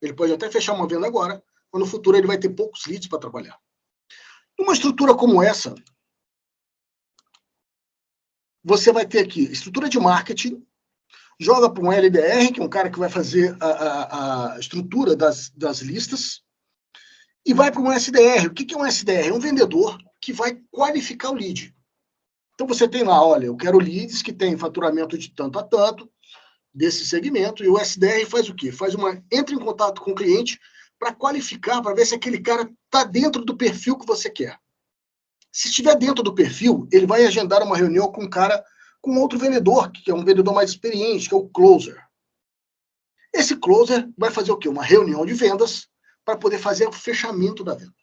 [SPEAKER 1] Ele pode até fechar uma venda agora, mas no futuro ele vai ter poucos leads para trabalhar. Numa estrutura como essa, você vai ter aqui estrutura de marketing, joga para um LDR, que é um cara que vai fazer a estrutura das listas, e vai para um SDR. O que é um SDR? É um vendedor que vai qualificar o lead. Então você tem lá, olha, eu quero leads que tem faturamento de tanto a tanto, desse segmento, e o SDR faz o quê? Entra em contato com o cliente para qualificar, para ver se aquele cara está dentro do perfil que você quer. Se estiver dentro do perfil, ele vai agendar uma reunião com um cara, com outro vendedor, que é um vendedor mais experiente, que é o closer. Esse closer vai fazer o quê? Uma reunião de vendas para poder fazer o fechamento da venda.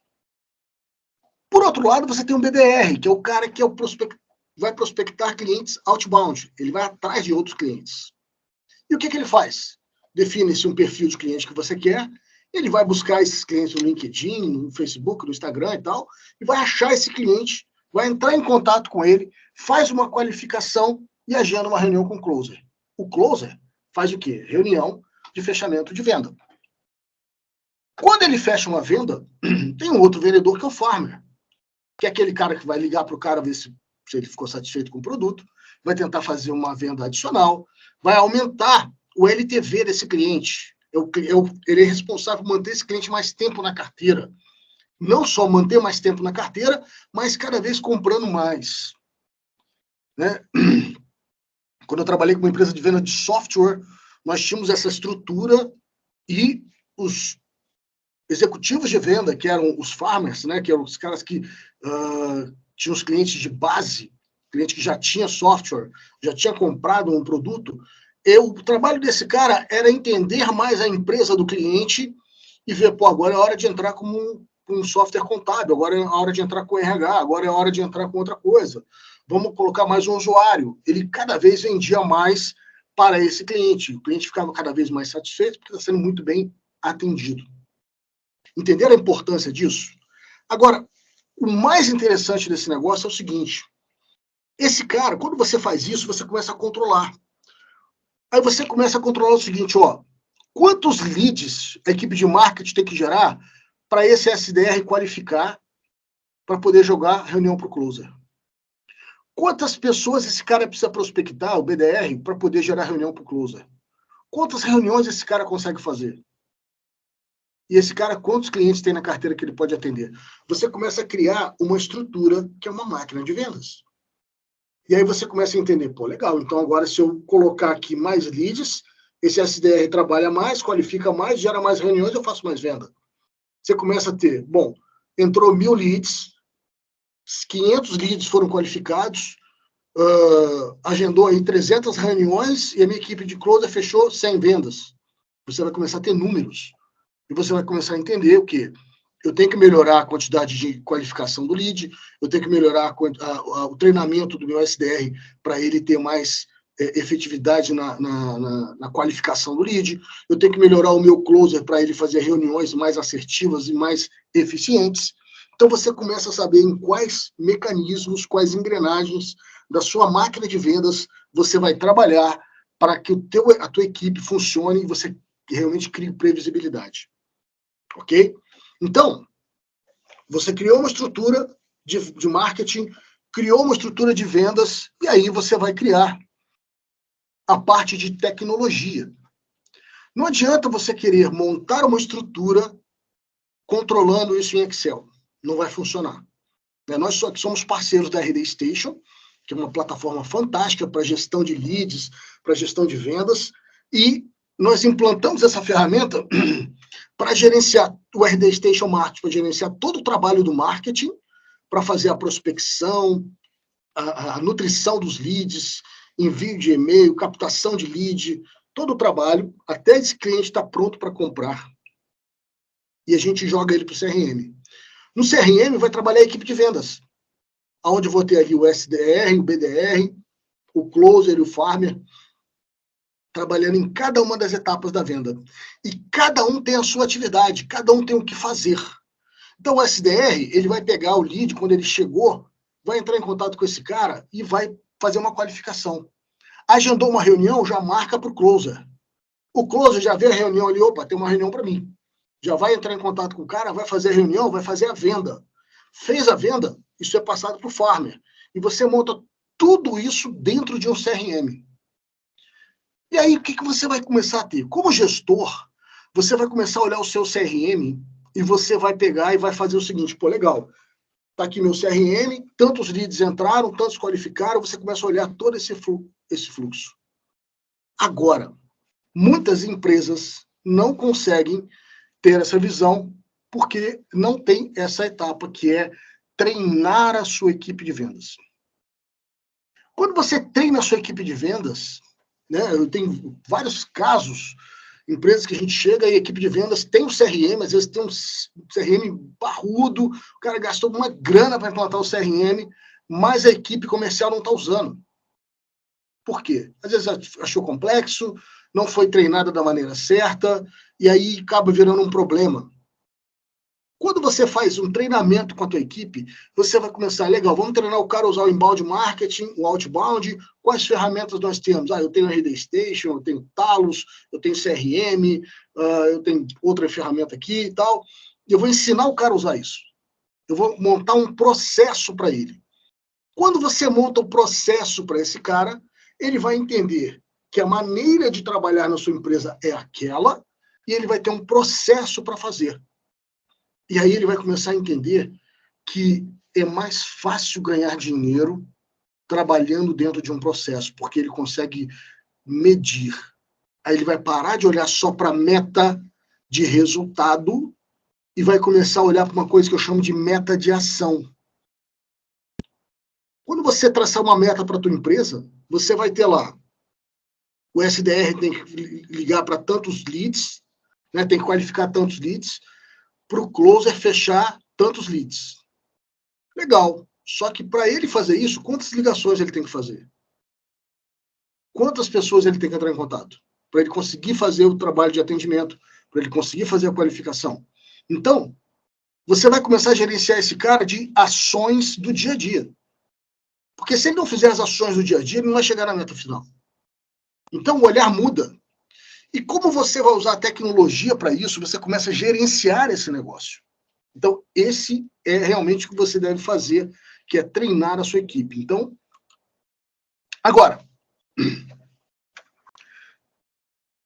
[SPEAKER 1] Por outro lado, você tem um BDR, que é o cara que vai prospectar clientes outbound. Ele vai atrás de outros clientes. E o que ele faz? Define-se um perfil de cliente que você quer, ele vai buscar esses clientes no LinkedIn, no Facebook, no Instagram e tal, e vai achar esse cliente, vai entrar em contato com ele, faz uma qualificação e agenda uma reunião com o closer. O closer faz o quê? Reunião de fechamento de venda. Quando ele fecha uma venda, tem um outro vendedor que é o farmer, que é aquele cara que vai ligar para o cara ver se ele ficou satisfeito com o produto, vai tentar fazer uma venda adicional, vai aumentar o LTV desse cliente. Ele é responsável por manter esse cliente mais tempo na carteira. Não só manter mais tempo na carteira, mas cada vez comprando mais. Né? Quando eu trabalhei com uma empresa de venda de software, nós tínhamos essa estrutura e os executivos de venda, que eram os farmers, né, que eram os caras que tinham os clientes de base, cliente que já tinha software, já tinha comprado um produto, o trabalho desse cara era entender mais a empresa do cliente e ver, pô, agora é hora de entrar com um software contábil, agora é a hora de entrar com RH, agora é a hora de entrar com outra coisa. Vamos colocar mais um usuário. Ele cada vez vendia mais para esse cliente. O cliente ficava cada vez mais satisfeito porque está sendo muito bem atendido. Entenderam a importância disso? Agora, o mais interessante desse negócio é o seguinte: esse cara, quando você faz isso, você começa a controlar. Aí você começa a controlar o seguinte, ó, quantos leads a equipe de marketing tem que gerar para esse SDR qualificar para poder jogar reunião para o closer? Quantas pessoas esse cara precisa prospectar, o BDR, para poder gerar reunião para o closer? Quantas reuniões esse cara consegue fazer? E esse cara, quantos clientes tem na carteira que ele pode atender? Você começa a criar uma estrutura que é uma máquina de vendas. E aí você começa a entender, pô, legal, então agora se eu colocar aqui mais leads, esse SDR trabalha mais, qualifica mais, gera mais reuniões, eu faço mais venda. Você começa a ter, bom, entrou 1.000 leads, 500 leads foram qualificados, agendou aí 300 reuniões e a minha equipe de closer fechou 100 vendas. Você vai começar a ter números. E você vai começar a entender o quê? Eu tenho que melhorar a quantidade de qualificação do lead, eu tenho que melhorar o treinamento do meu SDR para ele ter mais efetividade na qualificação do lead, eu tenho que melhorar o meu closer para ele fazer reuniões mais assertivas e mais eficientes. Então você começa a saber em quais mecanismos, quais engrenagens da sua máquina de vendas você vai trabalhar para que a tua equipe funcione e você realmente crie previsibilidade. Ok? Então, você criou uma estrutura de marketing, criou uma estrutura de vendas, e aí você vai criar a parte de tecnologia. Não adianta você querer montar uma estrutura controlando isso em Excel. Não vai funcionar. Nós só que somos parceiros da RD Station, que é uma plataforma fantástica para gestão de leads, para gestão de vendas, e nós implantamos essa ferramenta para gerenciar o RD Station Marketing, para gerenciar todo o trabalho do marketing, para fazer a prospecção, a nutrição dos leads, envio de e-mail, captação de lead, todo o trabalho, até esse cliente estar pronto para comprar. E a gente joga ele para o CRM. No CRM vai trabalhar a equipe de vendas, onde eu vou ter ali o SDR, o BDR, o Closer e o Farmer, trabalhando em cada uma das etapas da venda. E cada um tem a sua atividade, cada um tem o que fazer. Então o SDR, ele vai pegar o lead quando ele chegou, vai entrar em contato com esse cara e vai fazer uma qualificação. Agendou uma reunião, já marca para o Closer. O Closer já vê a reunião ali, opa, tem uma reunião para mim. Já vai entrar em contato com o cara, vai fazer a reunião, vai fazer a venda. Fez a venda, isso é passado para o Farmer. E você monta tudo isso dentro de um CRM. E aí, o que você vai começar a ter? Como gestor, você vai começar a olhar o seu CRM e você vai pegar e vai fazer o seguinte, pô, legal, tá aqui meu CRM, tantos leads entraram, tantos qualificaram, você começa a olhar todo esse fluxo. Agora, muitas empresas não conseguem ter essa visão porque não tem essa etapa que é treinar a sua equipe de vendas. Quando você treina a sua equipe de vendas, eu tenho vários casos, empresas que a gente chega e a equipe de vendas tem um CRM, às vezes tem um CRM barrudo, o cara gastou uma grana para implantar o CRM, mas a equipe comercial não está usando. Por quê? Às vezes achou complexo, não foi treinada da maneira certa, e aí acaba virando um problema. Quando você faz um treinamento com a tua equipe, você vai começar, legal, vamos treinar o cara a usar o inbound marketing, o outbound, quais ferramentas nós temos? Eu tenho a RD Station, eu tenho Talos, eu tenho CRM, eu tenho outra ferramenta aqui e tal. Eu vou ensinar o cara a usar isso. Eu vou montar um processo para ele. Quando você monta o processo para esse cara, ele vai entender que a maneira de trabalhar na sua empresa é aquela, e ele vai ter um processo para fazer. E aí ele vai começar a entender que é mais fácil ganhar dinheiro trabalhando dentro de um processo, porque ele consegue medir. Aí ele vai parar de olhar só para a meta de resultado e vai começar a olhar para uma coisa que eu chamo de meta de ação. Quando você traçar uma meta para a tua empresa, você vai ter lá o SDR tem que ligar para tantos leads, tem que qualificar tantos leads, para o closer fechar tantos leads. Legal. Só que para ele fazer isso, quantas ligações ele tem que fazer? Quantas pessoas ele tem que entrar em contato? Para ele conseguir fazer o trabalho de atendimento, para ele conseguir fazer a qualificação. Então, você vai começar a gerenciar esse cara de ações do dia a dia. Porque se ele não fizer as ações do dia a dia, ele não vai chegar na meta final. Então, o olhar muda. E como você vai usar a tecnologia para isso, você começa a gerenciar esse negócio. Então, esse é realmente o que você deve fazer, que é treinar a sua equipe. Então, agora,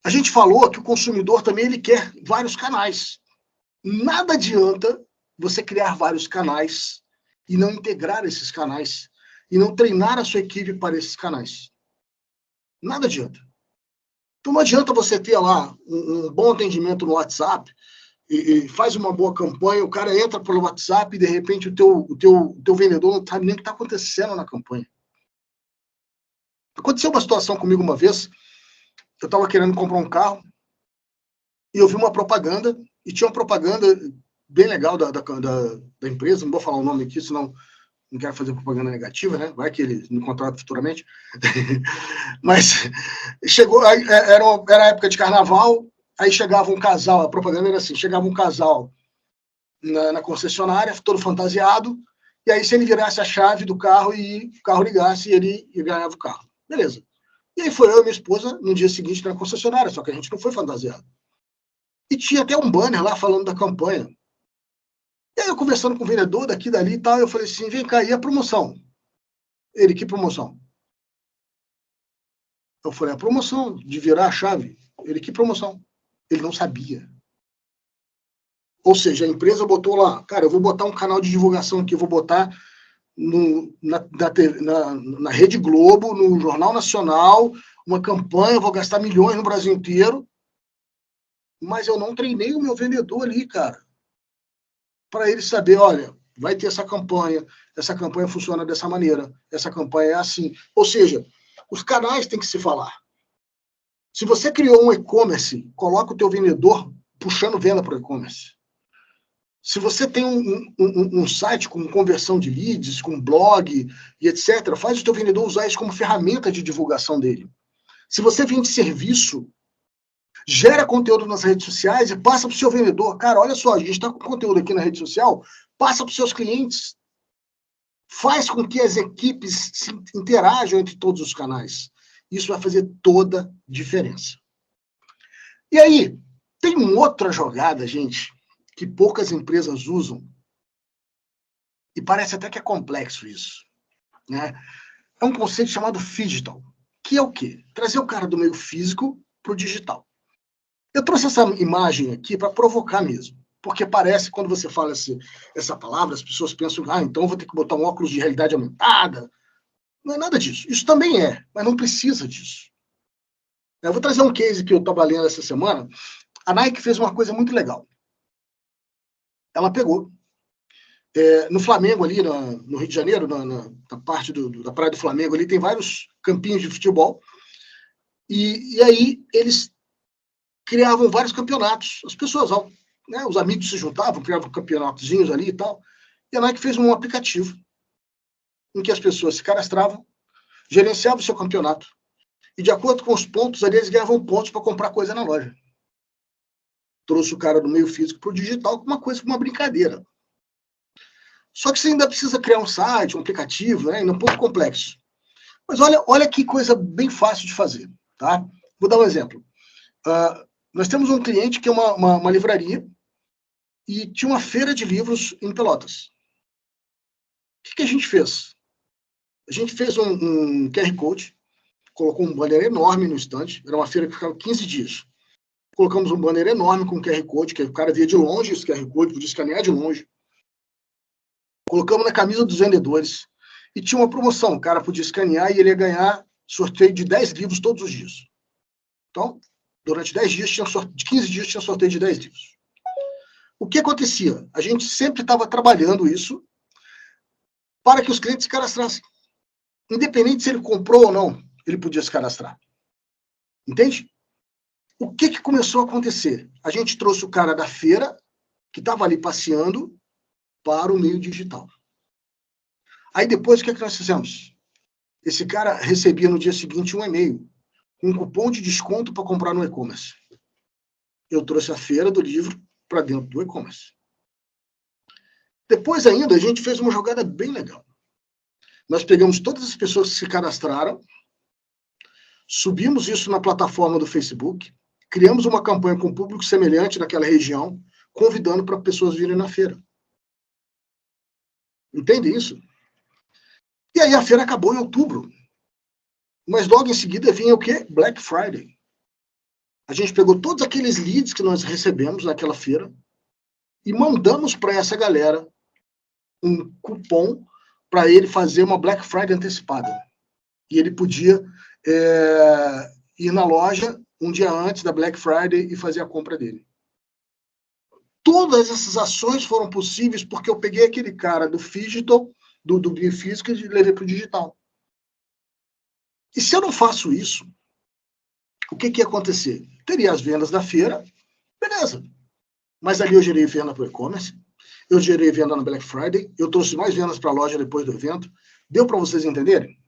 [SPEAKER 1] a gente falou que o consumidor também ele quer vários canais. Nada adianta você criar vários canais e não integrar esses canais e não treinar a sua equipe para esses canais. Nada adianta. Então, não adianta você ter lá um bom atendimento no WhatsApp e faz uma boa campanha, o cara entra pelo WhatsApp e, de repente, o teu vendedor não sabe nem o que está acontecendo na campanha. Aconteceu uma situação comigo uma vez, eu estava querendo comprar um carro e eu vi uma propaganda, e tinha uma propaganda bem legal da empresa, não vou falar o nome aqui, senão não quero fazer propaganda negativa, né? Vai que ele me contrata futuramente. Mas chegou, era época de carnaval, aí chegava um casal, a propaganda era assim, chegava um casal na concessionária, todo fantasiado, e aí se ele virasse a chave do carro e o carro ligasse, ele ganhava o carro. Beleza. E aí foi eu e minha esposa no dia seguinte na concessionária, só que a gente não foi fantasiado. E tinha até um banner lá falando da campanha. E aí eu conversando com o vendedor daqui, dali e tal, eu falei assim, vem cá, e a promoção? Ele, que promoção? Eu falei, a promoção de virar a chave. Ele, que promoção? Ele não sabia. Ou seja, a empresa botou lá, cara, eu vou botar um canal de divulgação aqui, eu vou botar na Rede Globo, no Jornal Nacional, uma campanha, vou gastar milhões no Brasil inteiro, mas eu não treinei o meu vendedor ali, cara, para ele saber, olha, vai ter essa campanha funciona dessa maneira, essa campanha é assim. Ou seja, os canais têm que se falar. Se você criou um e-commerce, coloca o teu vendedor puxando venda para o e-commerce. Se você tem um site com conversão de leads, com blog e etc., faz o teu vendedor usar isso como ferramenta de divulgação dele. Se você vende serviço, gera conteúdo nas redes sociais e passa para o seu vendedor. Cara, olha só, a gente está com conteúdo aqui na rede social, passa para os seus clientes. Faz com que as equipes se interajam entre todos os canais. Isso vai fazer toda a diferença. E aí, tem uma outra jogada, gente, que poucas empresas usam, e parece até que é complexo isso, né? É um conceito chamado phygital, que é o quê? Trazer o cara do meio físico para o digital. Eu trouxe essa imagem aqui para provocar mesmo, porque parece, quando você fala essa palavra, as pessoas pensam, então eu vou ter que botar um óculos de realidade aumentada. Não é nada disso. Isso também é, mas não precisa disso. Eu vou trazer um case que eu estava lendo essa semana. A Nike fez uma coisa muito legal. Ela pegou, no Flamengo ali, no Rio de Janeiro, na parte da Praia do Flamengo ali, tem vários campinhos de futebol, e aí eles criavam vários campeonatos. As pessoas, né, os amigos se juntavam, criavam campeonatozinhos ali e tal, e a Nike fez um aplicativo em que as pessoas se cadastravam, gerenciavam o seu campeonato, e de acordo com os pontos ali, eles ganhavam pontos para comprar coisa na loja. Trouxe o cara do meio físico para o digital com uma brincadeira. Só que você ainda precisa criar um site, um aplicativo, né? Ainda um pouco complexo. Mas olha que coisa bem fácil de fazer, tá? Vou dar um exemplo. Nós temos um cliente que é uma livraria e tinha uma feira de livros em Pelotas. O que a gente fez? A gente fez um QR Code, colocou um banner enorme no estande, era uma feira que ficava 15 dias. Colocamos um banner enorme com QR Code, que o cara via de longe esse QR Code, podia escanear de longe. Colocamos na camisa dos vendedores. E tinha uma promoção, o cara podia escanear e ele ia ganhar sorteio de 10 livros todos os dias. Então, durante 10 dias, de 15 dias, tinha sorteio de 10 livros. O que acontecia? A gente sempre estava trabalhando isso para que os clientes se cadastrassem. Independente se ele comprou ou não, ele podia se cadastrar. Entende? O que começou a acontecer? A gente trouxe o cara da feira, que estava ali passeando, para o meio digital. Aí depois, o que nós fizemos? Esse cara recebia no dia seguinte um e-mail, um cupom de desconto para comprar no e-commerce. Eu trouxe a feira do livro para dentro do e-commerce. Depois ainda, a gente fez uma jogada bem legal. Nós pegamos todas as pessoas que se cadastraram, subimos isso na plataforma do Facebook, criamos uma campanha com público semelhante naquela região, convidando para pessoas virem na feira. Entende isso? E aí a feira acabou em outubro. Mas logo em seguida vinha o quê? Black Friday. A gente pegou todos aqueles leads que nós recebemos naquela feira e mandamos para essa galera um cupom para ele fazer uma Black Friday antecipada. E ele podia ir na loja um dia antes da Black Friday e fazer a compra dele. Todas essas ações foram possíveis porque eu peguei aquele cara do digital, do físico, e levei para o digital. E se eu não faço isso, o que ia acontecer? Teria as vendas da feira, beleza. Mas ali eu gerei venda para o e-commerce, eu gerei venda no Black Friday, eu trouxe mais vendas para a loja depois do evento. Deu para vocês entenderem?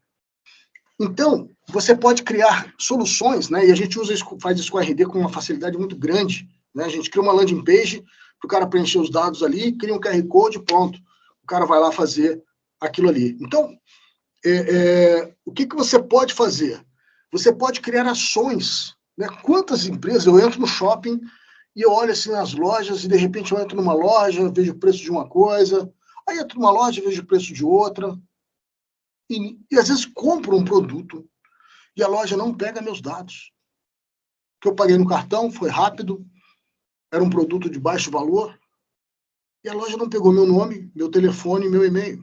[SPEAKER 1] Então, você pode criar soluções, né? E a gente faz isso com a RD com uma facilidade muito grande. Né? A gente cria uma landing page para o cara preencher os dados ali, cria um QR Code, pronto. O cara vai lá fazer aquilo ali. Então, o que você pode fazer? Você pode criar ações. Né? Quantas empresas, eu entro no shopping e eu olho assim nas lojas e de repente eu entro numa loja, vejo o preço de uma coisa, aí entro numa loja e vejo o preço de outra, e às vezes compro um produto e a loja não pega meus dados. Que eu paguei no cartão, foi rápido, era um produto de baixo valor, e a loja não pegou meu nome, meu telefone e meu e-mail.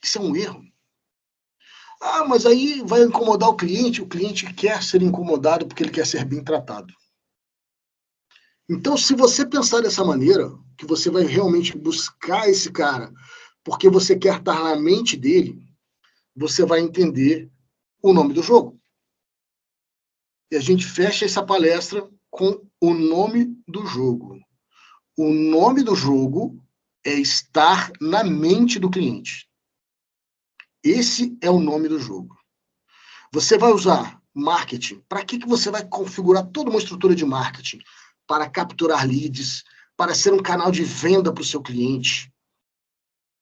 [SPEAKER 1] Isso é um erro. Ah, mas aí vai incomodar o cliente quer ser incomodado porque ele quer ser bem tratado. Então, se você pensar dessa maneira, que você vai realmente buscar esse cara porque você quer estar na mente dele, você vai entender o nome do jogo. E a gente fecha essa palestra com o nome do jogo. O nome do jogo é estar na mente do cliente. Esse é o nome do jogo. Você vai usar marketing. Para que você vai configurar toda uma estrutura de marketing? Para capturar leads, para ser um canal de venda para o seu cliente.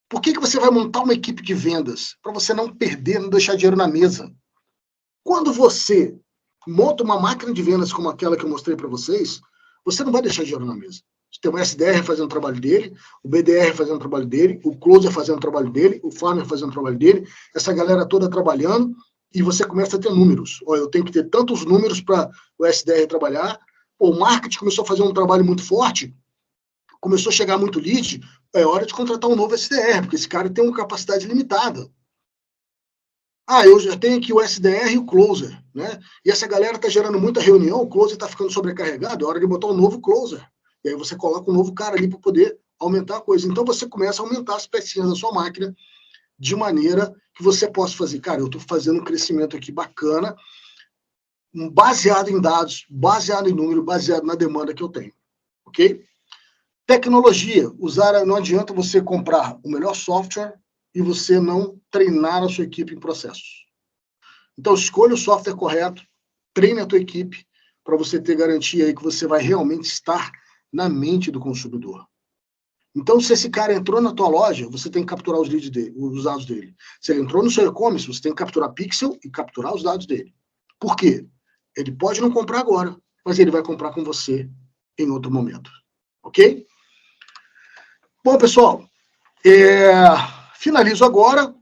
[SPEAKER 1] Por que você vai montar uma equipe de vendas? Para você não perder, não deixar dinheiro na mesa. Quando você monta uma máquina de vendas como aquela que eu mostrei para vocês, você não vai deixar dinheiro na mesa. Você tem o SDR fazendo o trabalho dele, o BDR fazendo o trabalho dele, o Closer fazendo o trabalho dele, o Farmer fazendo o trabalho dele, essa galera toda trabalhando, e você começa a ter números. Olha, eu tenho que ter tantos números para o SDR trabalhar. O marketing começou a fazer um trabalho muito forte, começou a chegar muito lead, é hora de contratar um novo SDR, porque esse cara tem uma capacidade limitada. Ah, eu já tenho aqui o SDR e o Closer, né? E essa galera está gerando muita reunião, o Closer está ficando sobrecarregado, é hora de botar um novo Closer. E aí você coloca um novo cara ali para poder aumentar a coisa. Então você começa a aumentar as pecinhas da sua máquina de maneira que você possa fazer, cara, eu estou fazendo um crescimento aqui bacana, baseado em dados, baseado em número, baseado na demanda que eu tenho, ok? Tecnologia, não adianta você comprar o melhor software e você não treinar a sua equipe em processos. Então, escolha o software correto, treine a tua equipe para você ter garantia aí que você vai realmente estar na mente do consumidor. Então, se esse cara entrou na tua loja, você tem que capturar os leads dele, os dados dele. Se ele entrou no seu e-commerce, você tem que capturar pixel e capturar os dados dele. Por quê? Ele pode não comprar agora, mas ele vai comprar com você em outro momento. Ok? Bom, pessoal, finalizo agora